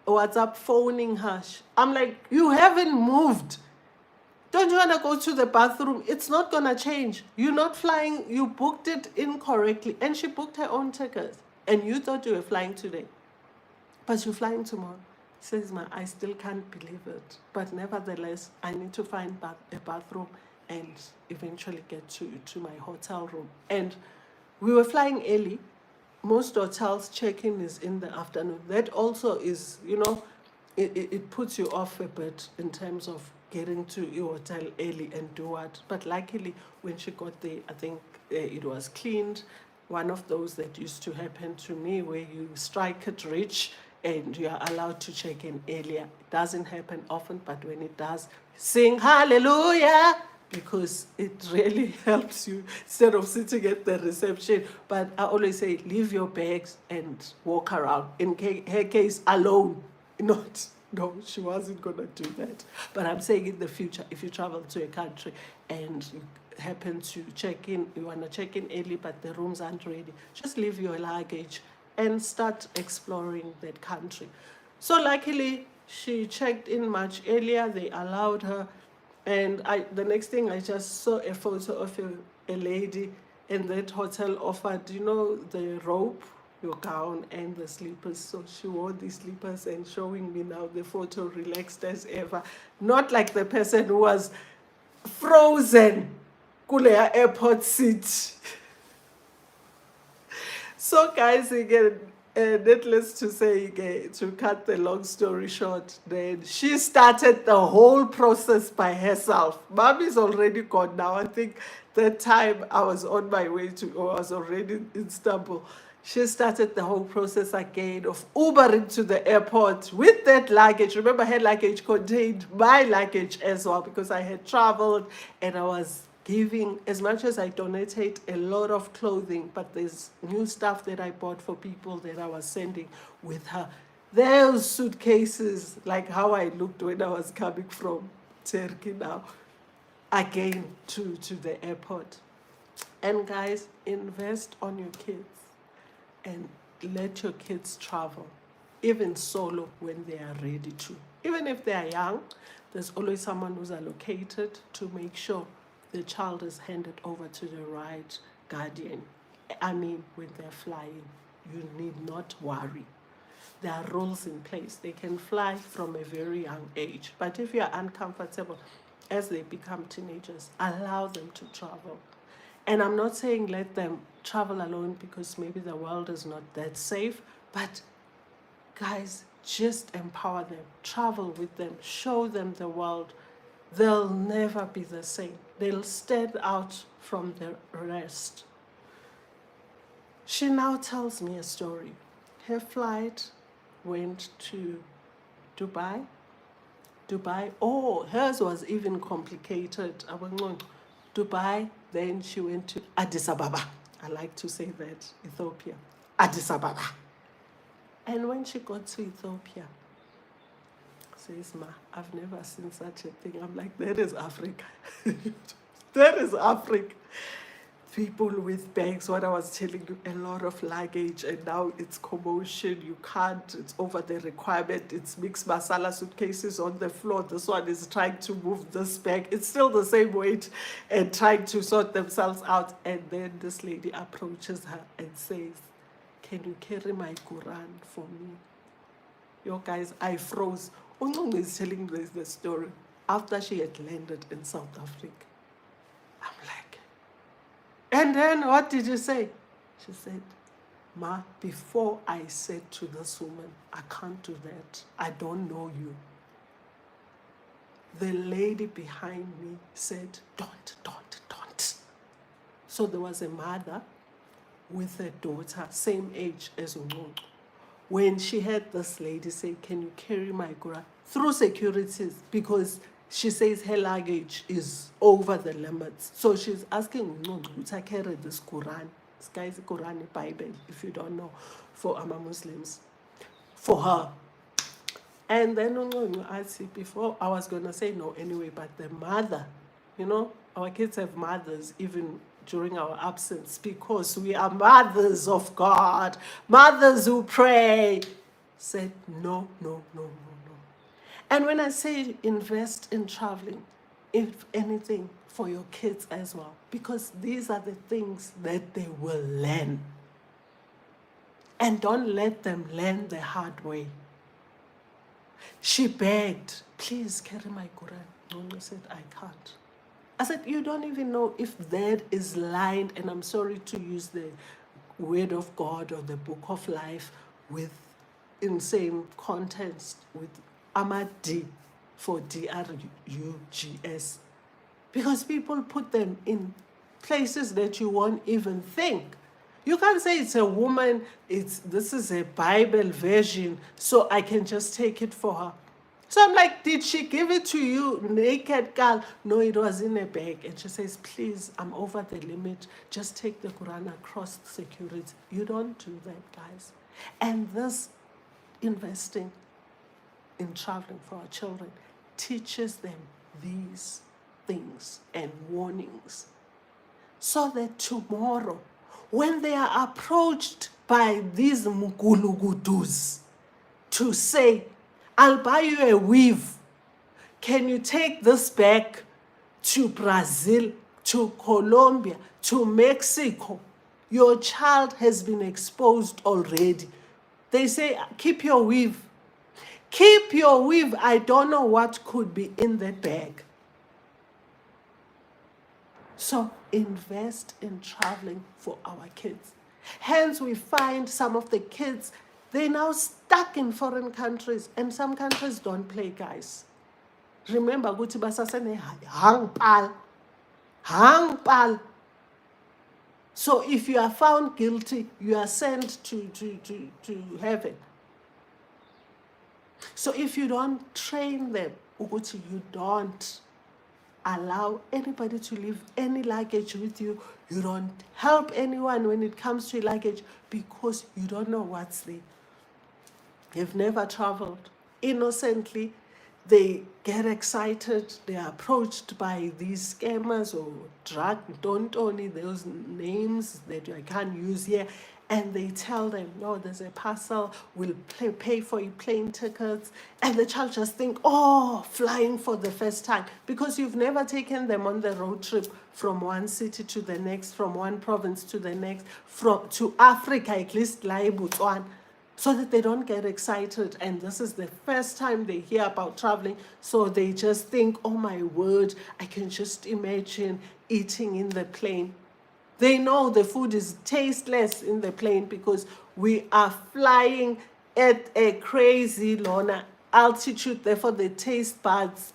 WhatsApp phoning her. I'm like, you haven't moved. Don't you want to go to the bathroom? It's not going to change. You're not flying. You booked it incorrectly. And she booked her own tickets. And you thought you were flying today. But you're flying tomorrow. Says, I still can't believe it. But nevertheless, I need to find a bathroom and eventually get to my hotel room. And we were flying early. Most hotels check-in is in the afternoon. That also is, it puts you off a bit in terms of getting to your hotel early and do what. But luckily, when she got there, I think it was cleaned. One of those that used to happen to me where you strike it rich and you are allowed to check in earlier. It doesn't happen often, but when it does, sing hallelujah, because it really helps you instead of sitting at the reception. But I always say, leave your bags and walk around. In her case, alone, not. No, she wasn't going to do that. But I'm saying in the future, if you travel to a country and you happen to check in, you want to check in early, but the rooms aren't ready, just leave your luggage and start exploring that country. So luckily, she checked in much earlier. They allowed her. And the next thing, I just saw a photo of a lady in that hotel offered, the rope, your gown, and the slippers. So she wore these slippers and showing me now the photo, relaxed as ever. Not like the person who was frozen kule airport seat. So guys, again, needless to say, again, to cut the long story short, then she started the whole process by herself. Mommy's already gone now. I think that time I was on my way or I was already in Istanbul. She started the whole process again of Ubering to the airport with that luggage. Remember, her luggage contained my luggage as well because I had traveled and I was giving, as much as I donated a lot of clothing, but there's new stuff that I bought for people that I was sending with her. Those suitcases, like how I looked when I was coming from Turkey now, again to the airport. And guys, invest on your kids and let your kids travel, even solo when they are ready to. Even if they are young, there's always someone who's allocated to make sure the child is handed over to the right guardian. I mean, when they're flying, you need not worry. there are rules in place. They can fly from a very young age. But if you are uncomfortable as they become teenagers, allow them to travel. And I'm not saying let them travel alone because maybe the world is not that safe, but guys, just empower them, travel with them, show them the world. They'll never be the same. They'll stand out from the rest. She now tells me a story. Her flight went to Dubai. Oh, hers was even complicated. I went on Dubai, then she went to Addis Ababa. I like to say that, Ethiopia. Addis Ababa. And when she got to Ethiopia, says, Ma, I've never seen such a thing. I'm like, that is Africa. That is Africa. People with bags, what I was telling you, a lot of luggage, and now it's commotion. You can't, it's over the requirement. It's mixed masala suitcases on the floor. This one is trying to move this bag. It's still the same weight and trying to sort themselves out. And then this lady approaches her and says, can you carry my Quran for me? Yo, guys, I froze. Unong is telling this the story after she had landed in South Africa. I'm like, and then what did you say? She said, Ma, before I said to this woman, I can't do that. I don't know you. The lady behind me said, don't. So there was a mother with a daughter, same age as Unong. When she heard this lady say, can you carry my Quran? Through securities, because she says her luggage is over the limits. So she's asking Unong to carry this Quran. This guy's Quran, Bible, if you don't know, for Ama Muslims, for her. And then Unong asked, before I was going to say no anyway, but the mother, you know, our kids have mothers even during our absence because we are mothers of God, mothers who pray, said no. And when I say invest in traveling, if anything, for your kids as well, because these are the things that they will learn. And don't let them learn the hard way. She begged, please carry my Quran. Nongo said, I can't. I said, you don't even know if that is lined, and I'm sorry to use the word of God or the book of life with in same context with Amadi for DRUGS. Because people put them in places that you won't even think. You can't say it's a woman, this is a Bible version, so I can just take it for her. So I'm like, did she give it to you naked, girl? No, it was in a bag. And she says, please, I'm over the limit. Just take the Quran across security. You don't do that, guys. And this investing in traveling for our children teaches them these things and warnings. So that tomorrow, when they are approached by these mugulugudus to say, I'll buy you a weave. Can you take this back to Brazil, to Colombia, to Mexico? Your child has been exposed already. They say, keep your weave. Keep your weave. I don't know what could be in that bag. So invest in traveling for our kids. Hence, we find some of the kids, they're now stuck in foreign countries, and some countries don't play, guys. Remember, Guti Basasane hang pal. So if you are found guilty, you are sent to heaven. So if you don't train them, Uguti, you don't allow anybody to leave any luggage with you. You don't help anyone when it comes to luggage because you don't know what's there. You've never traveled. Innocently, they get excited. They are approached by these scammers or don't only those names that I can't use here. And they tell them, no, there's a parcel, we'll pay for your plane tickets. And the child just think, oh, flying for the first time. Because you've never taken them on the road trip from one city to the next, from one province to the next, to Africa, at least Botswana. so that they don't get excited. And this is the first time they hear about traveling, so they just think, oh my word, I can just imagine eating in the plane. They know the food is tasteless in the plane because we are flying at a crazy Lorna altitude, therefore the taste buds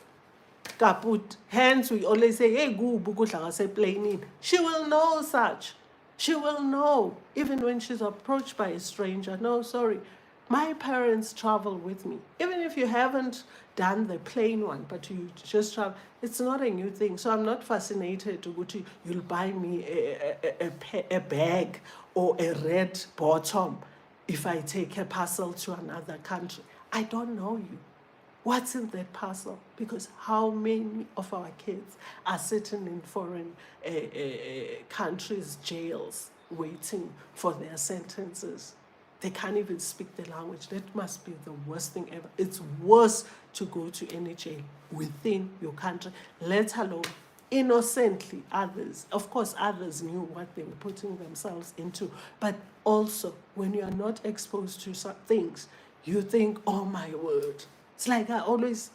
kaput. Hence we always say, hey, go plane. She will know such. She will know, even when she's approached by a stranger. No, sorry. My parents travel with me. Even if you haven't done the plain one, but you just travel, it's not a new thing. So I'm not fascinated to go to, you'll buy me a bag or a red bottom if I take a parcel to another country. I don't know you. What's in that parcel? Because how many of our kids are sitting in foreign countries' jails waiting for their sentences? They can't even speak the language. That must be the worst thing ever. It's worse to go to any jail within your country, let alone innocently others. Of course, others knew what they were putting themselves into. But also, when you are not exposed to some things, you think, oh my word. It's like I always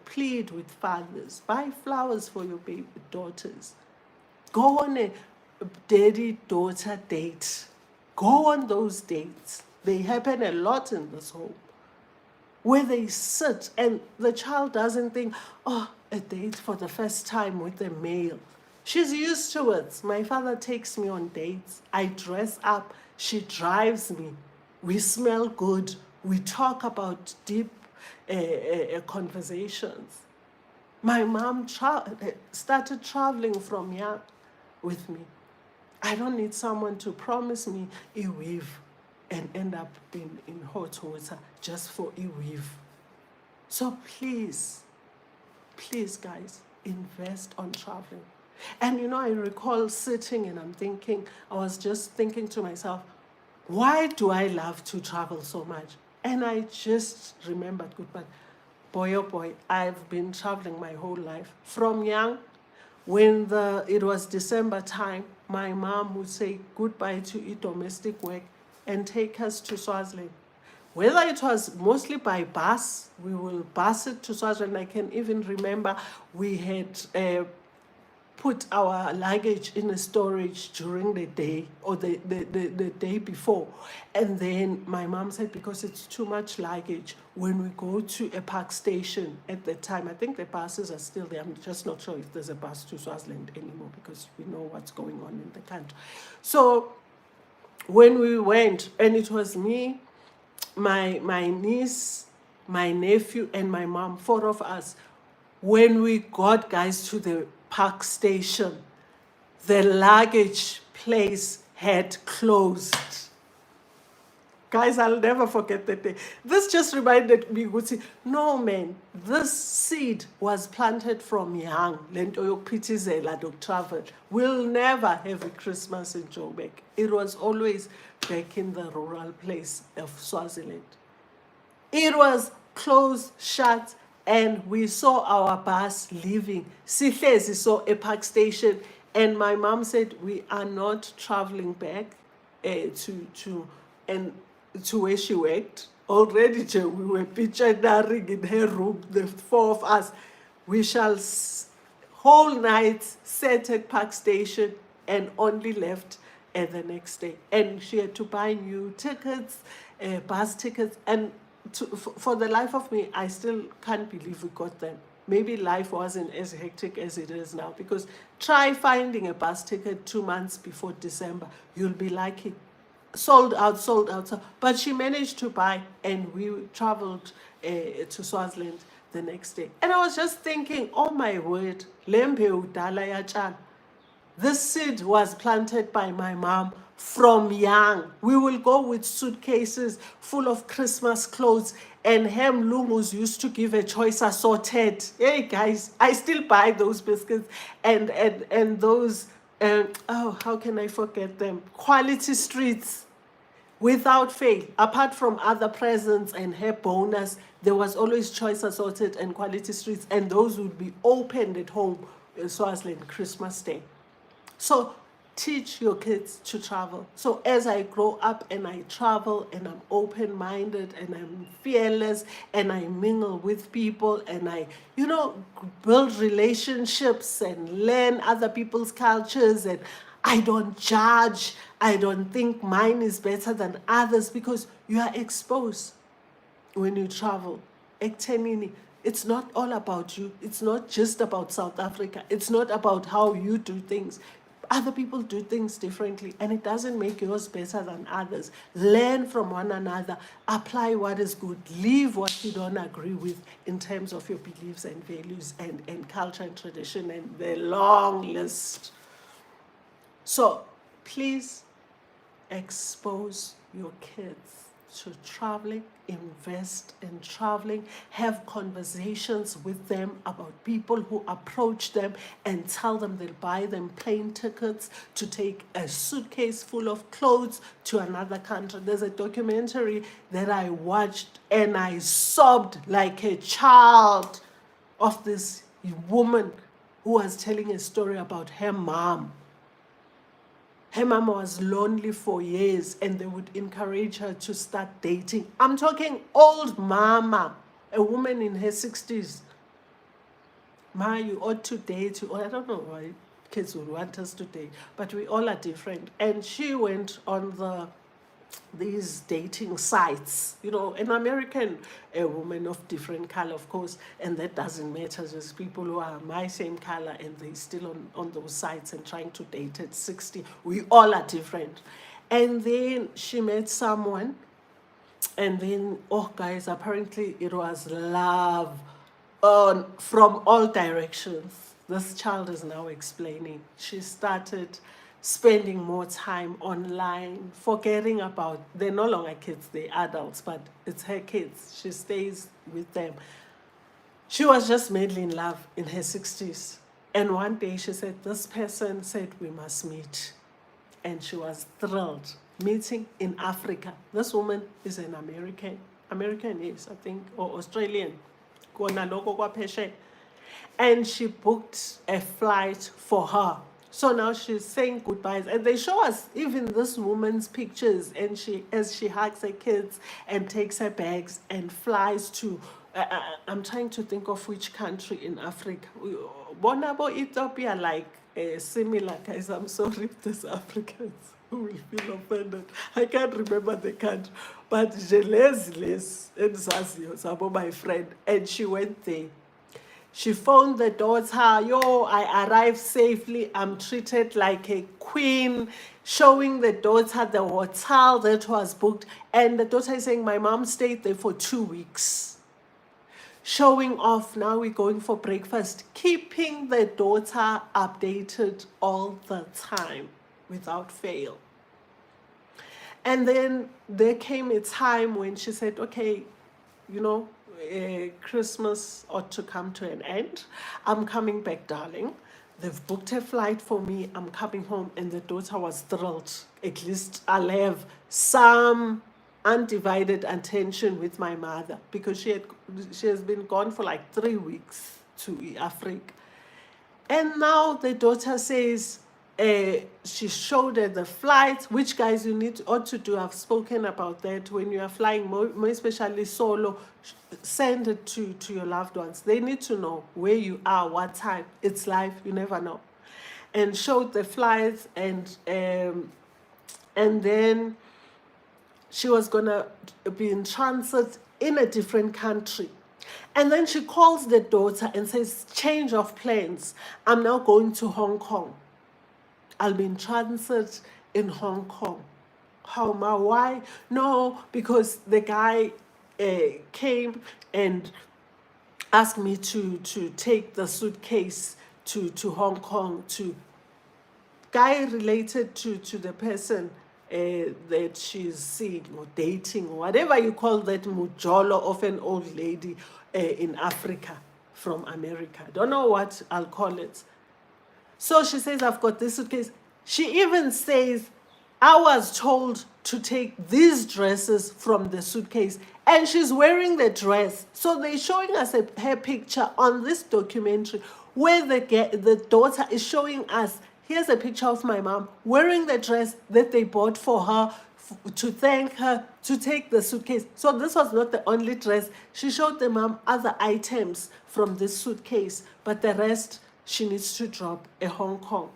plead with fathers, buy flowers for your baby daughters. Go on a daddy-daughter date. Go on those dates. They happen a lot in this home, where they sit and the child doesn't think, oh, a date for the first time with a male. She's used to it. My father takes me on dates. I dress up. She drives me. We smell good. We talk about deep conversations. My mom started traveling from young with me. I don't need someone to promise me a weave and end up in hot water just for a weave. So please, please guys, invest on traveling. And you know, I recall sitting and I was just thinking to myself, why do I love to travel so much? And I just remembered, goodbye, boy, oh boy, I've been traveling my whole life. From young, when it was December time, my mom would say goodbye to domestic work and take us to Swaziland. Whether it was mostly by bus, we will bus it to Swaziland. I can even remember we had put our luggage in a storage during the day or the day before. And then my mom said, because it's too much luggage, when we go to a park station at the time, I think the buses are still there. I'm just not sure if there's a bus to Swaziland anymore because we know what's going on in the country. So when we went, and it was me, my niece, my nephew, and my mom, 4 of us, when we got, guys, to the park station, the luggage place had closed. Guys, I'll never forget that day. This just reminded me, no man, this seed was planted from young. Lento yokuphithizela travel. We'll never have a Christmas in Joburg. It was always back in the rural place of Swaziland. It was closed, shut, and we saw our bus leaving. Sihlezi saw a park station, and my mom said we are not traveling back to where she worked. Already we were picturing in her room, the 4 of us. We shall whole night sat at park station and only left the next day. And she had to buy new tickets, bus tickets, and for the life of me, I still can't believe we got them. Maybe life wasn't as hectic as it is now, because try finding a bus ticket 2 months before December. You'll be lucky. Sold out. But she managed to buy, and we traveled to Swaziland the next day. And I was just thinking, oh my word, lembe udala yachana. This seed was planted by my mom from young. We will go with suitcases full of Christmas clothes, and Hem Lungus used to give a choice assorted. Hey guys, I still buy those biscuits and those, how can I forget them? Quality Streets. Without fail, apart from other presents and her bonus, there was always Choice Assorted and Quality Streets, and those would be opened at home in Swaziland Christmas Day. So teach your kids to travel. So as I grow up and I travel and I'm open-minded and I'm fearless and I mingle with people and I, build relationships and learn other people's cultures, and I don't judge. I don't think mine is better than others, because you are exposed when you travel. Ekuthenini, it's not all about you. It's not just about South Africa. It's not about how you do things. Other people do things differently, and it doesn't make yours better than others. Learn from one another. Apply what is good. Leave what you don't agree with in terms of your beliefs and values and culture and tradition and the long list. So please expose your kids to traveling, invest in traveling, have conversations with them about people who approach them and tell them they'll buy them plane tickets to take a suitcase full of clothes to another country. There's a documentary that I watched and I sobbed like a child of this woman who was telling a story about her mom. Her mama was lonely for years, and they would encourage her to start dating. I'm talking old mama, a woman in her 60s. Ma, you ought to date. I don't know why kids would want us to date, but we all are different. And she went on these dating sites, an American, a woman of different color, of course, and that doesn't matter. There's people who are my same color and they're still on those sites and trying to date at 60. We all are different. And then she met someone, and then, oh guys, apparently it was love from all directions. This child is now explaining. She started spending more time online, forgetting about, they're no longer kids, they're adults, but it's her kids. She stays with them. She was just madly in love in her 60s. And one day she said, this person said we must meet. And she was thrilled. Meeting in Africa. This woman is an American, yes, I think, or Australian. And she booked a flight for her. So now she's saying goodbyes, and they show us even this woman's pictures, and as she hugs her kids and takes her bags and flies to, I'm trying to think of which country in Africa. Bonabo, Ethiopia, like similar, guys. I'm sorry if there's Africans who will feel offended. I can't remember the country, but Les in Zazio, Sabo, my friend, and she went there. She phoned the daughter, I arrived safely, I'm treated like a queen, showing the daughter the hotel that was booked. And the daughter is saying, my mom stayed there for 2 weeks. Showing off, now we're going for breakfast, keeping the daughter updated all the time without fail. And then there came a time when she said, okay, Christmas ought to come to an end. I'm coming back, darling. They've booked a flight for me. I'm coming home. And the daughter was thrilled. At least I'll have some undivided attention with my mother, because she has been gone for like 3 weeks to Africa. And now the daughter says, she showed her the flight, which, guys, you ought to do. I've spoken about that. When you are flying, more especially solo, send it to your loved ones. They need to know where you are, what time. It's life, you never know. And showed the flights, and then she was gonna be in transit in a different country. And then she calls the daughter and says, change of plans. I'm now going to Hong Kong. I'll be in transit in Hong Kong. How, ma? Why? No, because the guy came and asked me to take the suitcase to Hong Kong. Guy related to the person that she's seeing or dating, or whatever you call that mujolo of an old lady in Africa from America. Don't know what I'll call it. So she says, I've got this suitcase. She even says, I was told to take these dresses from the suitcase, and she's wearing the dress. So they're showing us her picture on this documentary where the daughter is showing us Here's a picture of my mom wearing the dress that they bought for her to thank her to take the suitcase. So this was not the only dress. She showed the mom other items from this suitcase, but the rest she needs to drop in Hong Kong.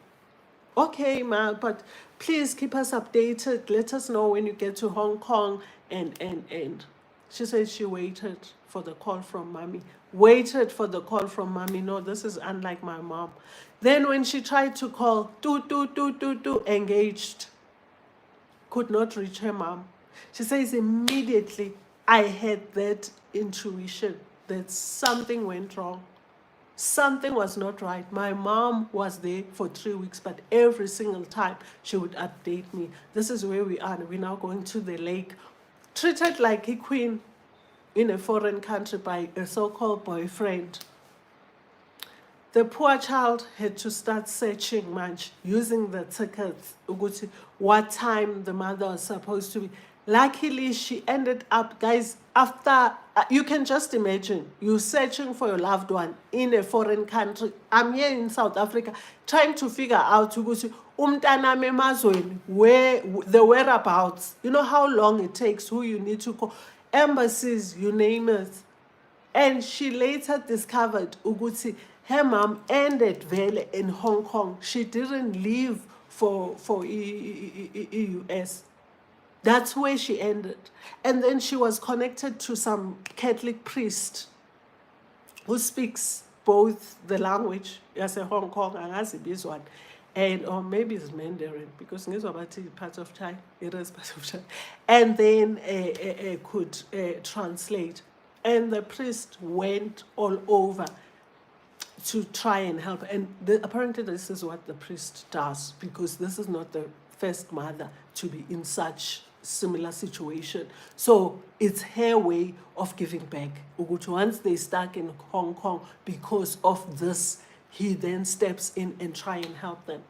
Okay, ma, but please keep us updated. Let us know when you get to Hong Kong. And she said she waited for the call from mommy. Waited for the call from mommy. No, this is unlike my mom. Then when she tried to call, engaged. Could not reach her mom. She says immediately I had that intuition that something went wrong. Something was not right. My mom was there for 3 weeks, but every single time she would update me. This is where we are. We're now going to the lake, treated like a queen in a foreign country by a so-called boyfriend. The poor child had to start searching much, using the tickets, what time the mother was supposed to be. Luckily, she ended up, guys, after, you can just imagine, you searching for your loved one in a foreign country. I'm here in South Africa, trying to figure out, where the whereabouts. You know how long it takes, who you need to call, embassies, you name it. And she later discovered Uguti, her mom ended vele in Hong Kong. She didn't leave for US. That's where she ended. And then she was connected to some Catholic priest who speaks both the language, as a Hong Kong, and or maybe it's Mandarin, because part of China, it is part of China, and then could translate. And the priest went all over to try and help. And apparently this is what the priest does, because this is not the first mother to be in such similar situation. So it's her way of giving back. Once they stuck in Hong Kong because of this, he then steps in and try and help them.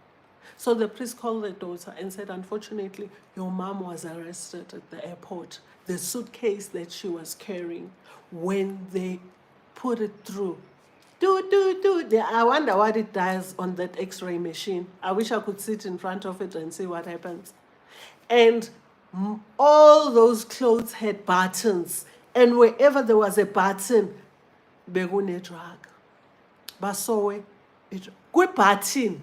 So the priest called the daughter and said, unfortunately, your mom was arrested at the airport. The suitcase that she was carrying, when they put it through, I wonder what it does on that X-ray machine. I wish I could sit in front of it and see what happens. And all those clothes had buttons. And wherever there was a button, begune drug. Basowe, good button,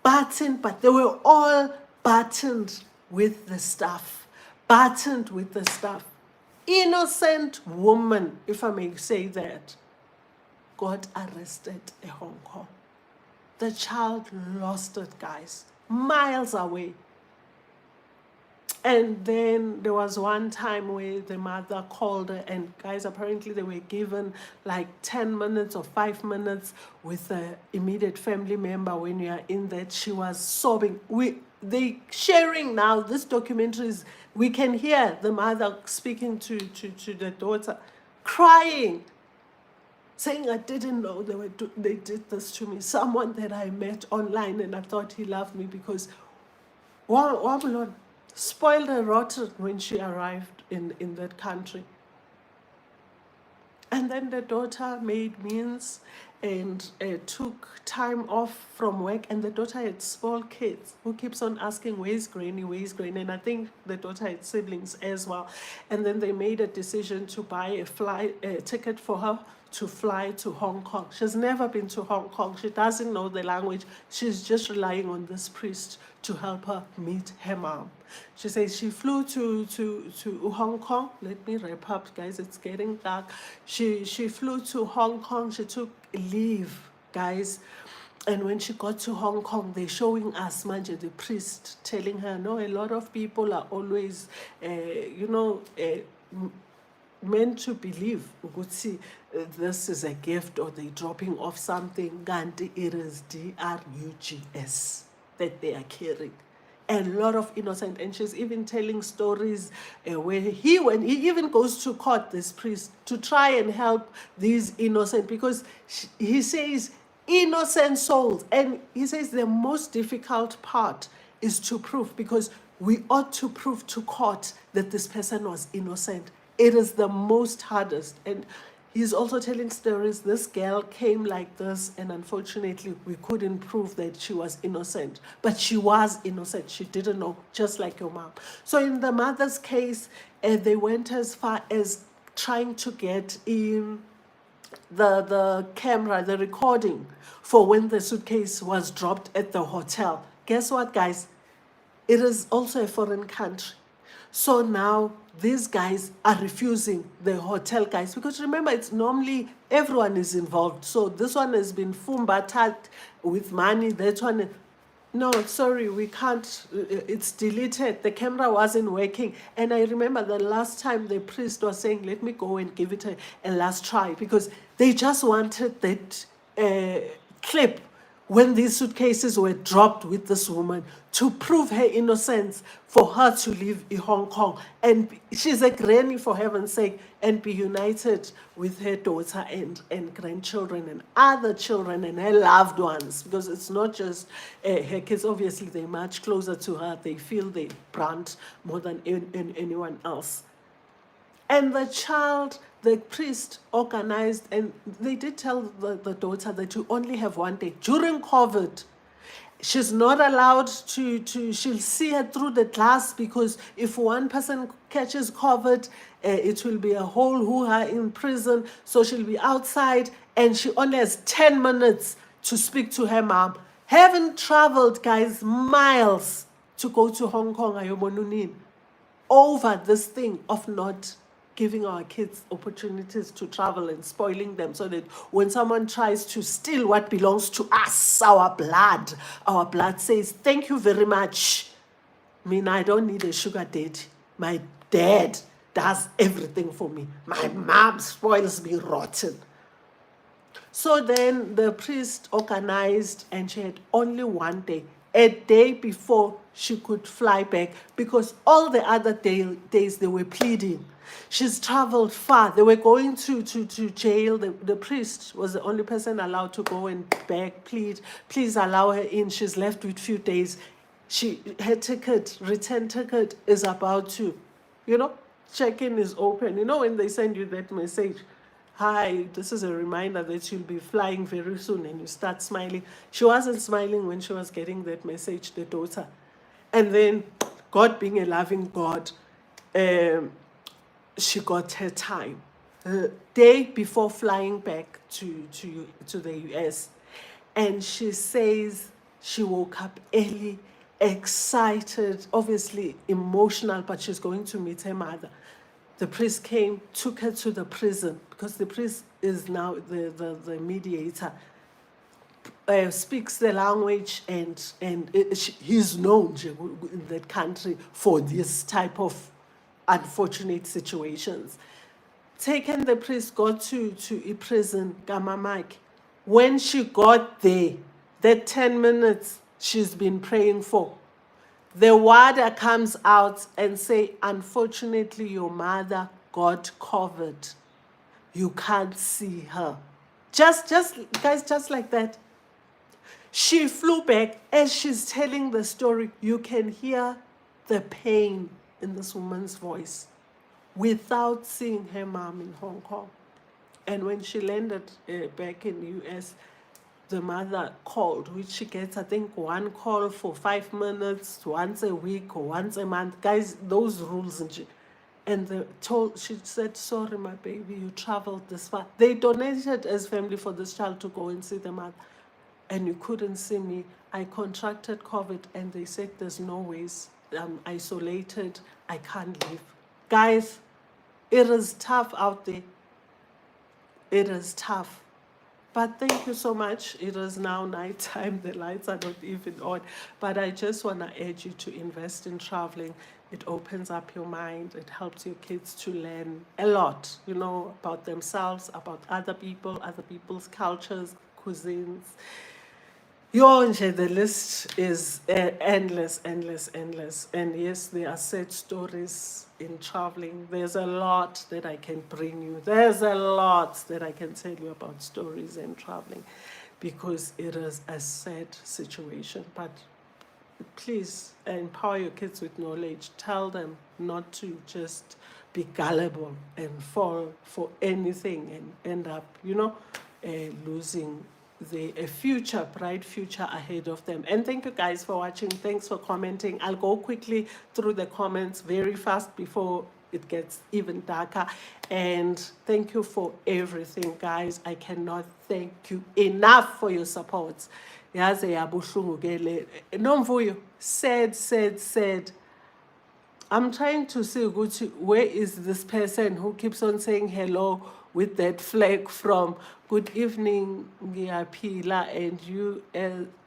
but they were all buttoned with the stuff. Buttoned with the stuff. Innocent woman, if I may say that, got arrested in Hong Kong. The child lost it, guys, miles away. And then there was one time where the mother called her, and guys, apparently they were given like 10 minutes or 5 minutes with an immediate family member. When you are in that, she was sobbing. They sharing now, this documentary is, we can hear the mother speaking to the daughter, crying, saying, I didn't know they did this to me. Someone that I met online and I thought he loved me, because Wabalon spoiled her rotten when she arrived in that country. And then the daughter made means and took time off from work, and the daughter had small kids who keeps on asking, where's Granny, and I think the daughter had siblings as well. And then they made a decision to buy a ticket for her to fly to Hong Kong. She's never been to Hong Kong. She doesn't know the language. She's just relying on this priest to help her meet her mom. She says she flew to Hong Kong. Let me wrap up, guys. It's getting dark. She flew to Hong Kong. She took leave, guys. And when she got to Hong Kong, they're showing us, Manje, the priest, telling her, no, a lot of people are always, meant to believe, see, this is a gift or they're dropping off something. Gandhi, it is drugs that they are carrying. And a lot of innocent, and she's even telling stories where he even goes to court, this priest, to try and help these innocent, because he says innocent souls. And he says the most difficult part is to prove, because we ought to prove to court that this person was innocent. It is the most hardest. And he's also telling stories. This girl came like this, and unfortunately, we couldn't prove that she was innocent. But she was innocent. She didn't know, just like your mom. So in the mother's case, they went as far as trying to get in the camera, the recording for when the suitcase was dropped at the hotel. Guess what, guys? It is also a foreign country. So now these guys are refusing, the hotel guys, because remember, it's normally everyone is involved. So this one has been fumbatat with money, that one, no, sorry, we can't, it's deleted. The camera wasn't working. And I remember the last time the priest was saying, let me go and give it a last try, because they just wanted that clip when these suitcases were dropped with this woman to prove her innocence, for her to live in Hong Kong. And she's a granny, for heaven's sake, and be united with her daughter and grandchildren and other children and her loved ones. Because it's not just her kids, obviously, they're much closer to her. They feel the brunt more than anyone else. And the child, the priest organized, and they did tell the daughter that you only have one day. During COVID, she's not allowed to she'll see her through the glass, because if one person catches COVID, it will be a whole hoo-ha in prison. So she'll be outside, and she only has 10 minutes to speak to her mom. Haven't traveled, guys, miles to go to Hong Kong, Ayomonunin, over this thing of not giving our kids opportunities to travel and spoiling them, so that when someone tries to steal what belongs to us, our blood says, thank you very much. I mean, I don't need a sugar daddy. My dad does everything for me. My mom spoils me rotten. So then the priest organized, and she had only one day, a day before she could fly back, because all the other days they were pleading. She's traveled far. They were going to jail. The priest was the only person allowed to go and beg, plead, please allow her in. She's left with few days. Her ticket, return ticket, is about to, check-in is open. You know when they send you that message, hi, this is a reminder that you'll be flying very soon, and you start smiling. She wasn't smiling when she was getting that message, the daughter. And then, God being a loving God, she got her time. The day before flying back to the US. And she says she woke up early, excited, obviously emotional, but she's going to meet her mother. The priest came, took her to the prison, because the priest is now the mediator, speaks the language, and he's known in that country for this type of unfortunate situations. Taken the priest, got to a prison, Gamamake. When she got there, that 10 minutes she's been praying for, the warder comes out and say, unfortunately, your mother got COVID. You can't see her. Just guys, just like that. She flew back. As she's telling the story, you can hear the pain in this woman's voice without seeing her mom in Hong Kong. And when she landed back in the US, the mother called, which she gets, I think, one call for 5 minutes, once a week or once a month. Guys, those rules. And she said, sorry, my baby, you traveled this far. They donated as family for this child to go and see the mother. And you couldn't see me. I contracted COVID, and they said there's no ways. I'm isolated. I can't leave. Guys, it is tough out there. It is tough. But thank you so much. It is now nighttime. The lights are not even on. But I just want to urge you to invest in traveling. It opens up your mind. It helps your kids to learn a lot, about themselves, about other people, other people's cultures, cuisines. The list is endless. And yes, there are sad stories in traveling. There's a lot that I can bring you. There's a lot that I can tell you about stories and traveling, because it is a sad situation. But please empower your kids with knowledge. Tell them not to just be gullible and fall for anything and end up, losing a future, bright future ahead of them. And thank you guys for watching. Thanks for commenting. I'll go quickly through the comments very fast before it gets even darker. And thank you for everything, guys. I cannot thank you enough for your support. Yaze yabuhlungu ke le nomvuyo said. I'm trying to see ukuthi where is this person who keeps on saying hello with that flag from good evening ngiyaphila, and you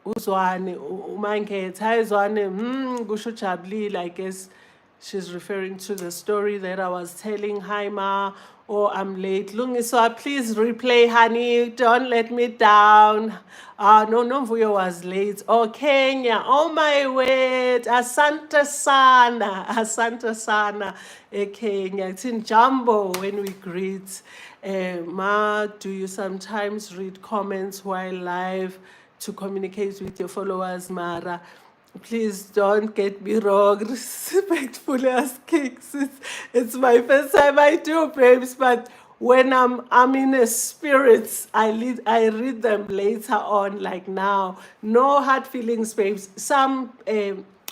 uzwane umanketha hi Zwane kusho ujabulile. I guess she's referring to the story that I was telling. Hi ma, oh I'm late. Lungiswa, please replay honey, don't let me down. No Mvuyo was late. Oh Kenya, oh my word, asante sana Kenya. It's in jumbo when we greet. Ma, do you sometimes read comments while live to communicate with your followers, Mara? Please don't get me wrong, respectfully asking. It's my first time I do, babes, but when I'm in a spirit, I read them later on, like now. No hard feelings, babes. Some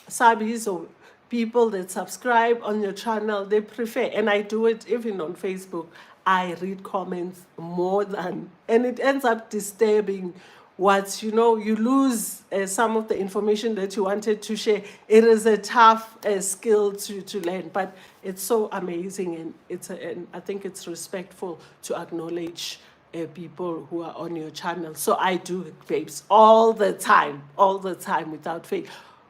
subbies or people that subscribe on your channel, they prefer, and I do it even on Facebook. I read comments more than, and it ends up disturbing what, you lose some of the information that you wanted to share. It is a tough skill to learn, but it's so amazing, and and I think it's respectful to acknowledge people who are on your channel. So I do, babes, all the time without fail.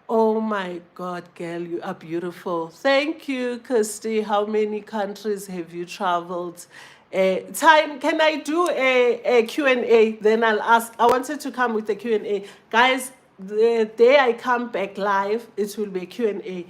Oh my God, girl, you are beautiful. Thank you, Kirsty. How many countries have you traveled? Time, can I do a Q&A? Then I'll ask. I wanted to come with a Q&A. Guys, the day I come back live, it will be a Q&A.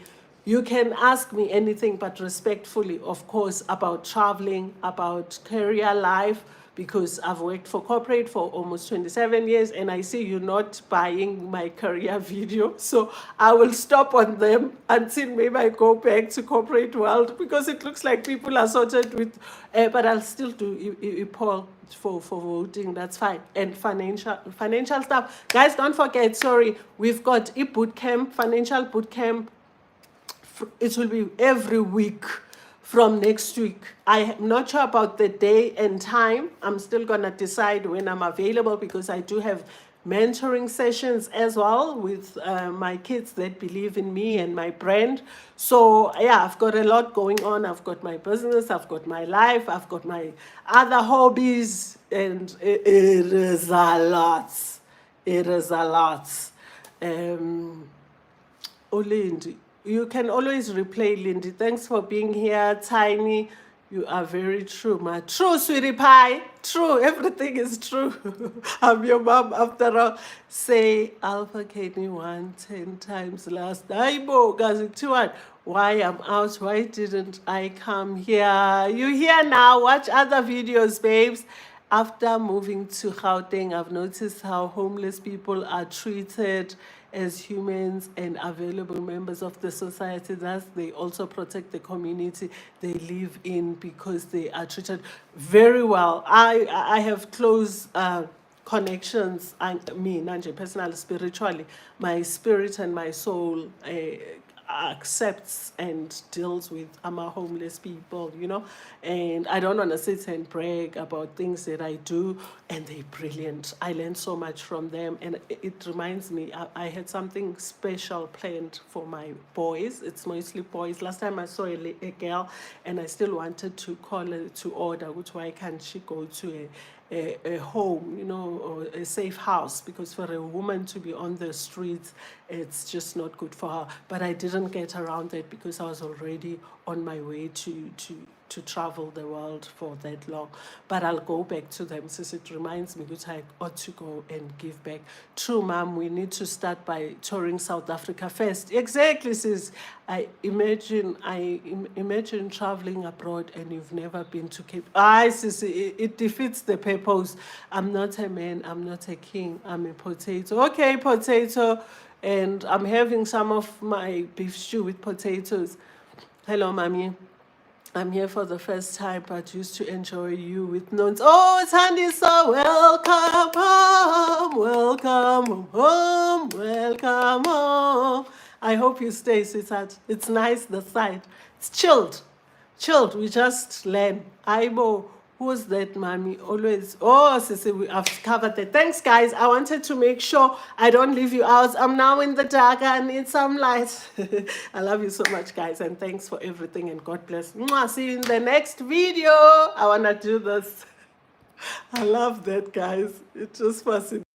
You can ask me anything, but respectfully, of course, about traveling, about career life, because I've worked for corporate for almost 27 years, and I see you not buying my career video. So I will stop on them until maybe I go back to corporate world, because it looks like people are sorted with, but I'll still do a poll for voting, that's fine. And financial stuff. Guys, don't forget, sorry, we've got a boot camp, financial boot camp. It will be every week from next week. I am not sure about the day and time. I'm still gonna decide when I'm available, because I do have mentoring sessions as well with my kids that believe in me and my brand. So yeah, I've got a lot going on. I've got my business, I've got my life, I've got my other hobbies, and it is a lot. It is a lot. Olindi, you can always replay, Lindy. Thanks for being here, Tiny. You are very true, ma. True, sweetie pie. True, everything is true. I'm your mom after all. Say Alpha Kenny 10 times last. Aibo, Gazi why I'm out, why didn't I come here? You here now, watch other videos, babes. After moving to Gauteng, I've noticed how homeless people are treated as humans and available members of the society. Thus, they also protect the community they live in, because they are treated very well. I have close connections, me, Nanje, personally, spiritually. My spirit and my soul accepts and deals with homeless people, and I don't want to sit and brag about things that I do, and they're brilliant. I learned so much from them, and it reminds me, I had something special planned for my boys. It's mostly boys. Last time I saw a girl, and I still wanted to call her to order, which why can't she go to a home, or a safe house, because for a woman to be on the streets, it's just not good for her. But I didn't get around it because I was already on my way to travel the world for that long. But I'll go back to them, since it reminds me that I ought to go and give back. True, ma'am, we need to start by touring South Africa first. Exactly, sis. I imagine traveling abroad and you've never been to Cape. Sis, it defeats the purpose. I'm not a man, I'm not a king, I'm a potato. Okay, potato. And I'm having some of my beef stew with potatoes. Hello, mommy. I'm here for the first time, but used to enjoy you with notes. Oh, Sandy, so welcome home, welcome home, welcome home. I hope you stay, sweetheart. It's nice, the side. It's chilled. Chilled. We just learn. Aibo. Who's that, mommy? Always. Oh, Sissy, I've covered that. Thanks, guys. I wanted to make sure I don't leave you out. I'm now in the dark. I need some light. I love you so much, guys. And thanks for everything. And God bless. Mwah. See you in the next video. I want to do this. I love that, guys. It's just fascinating.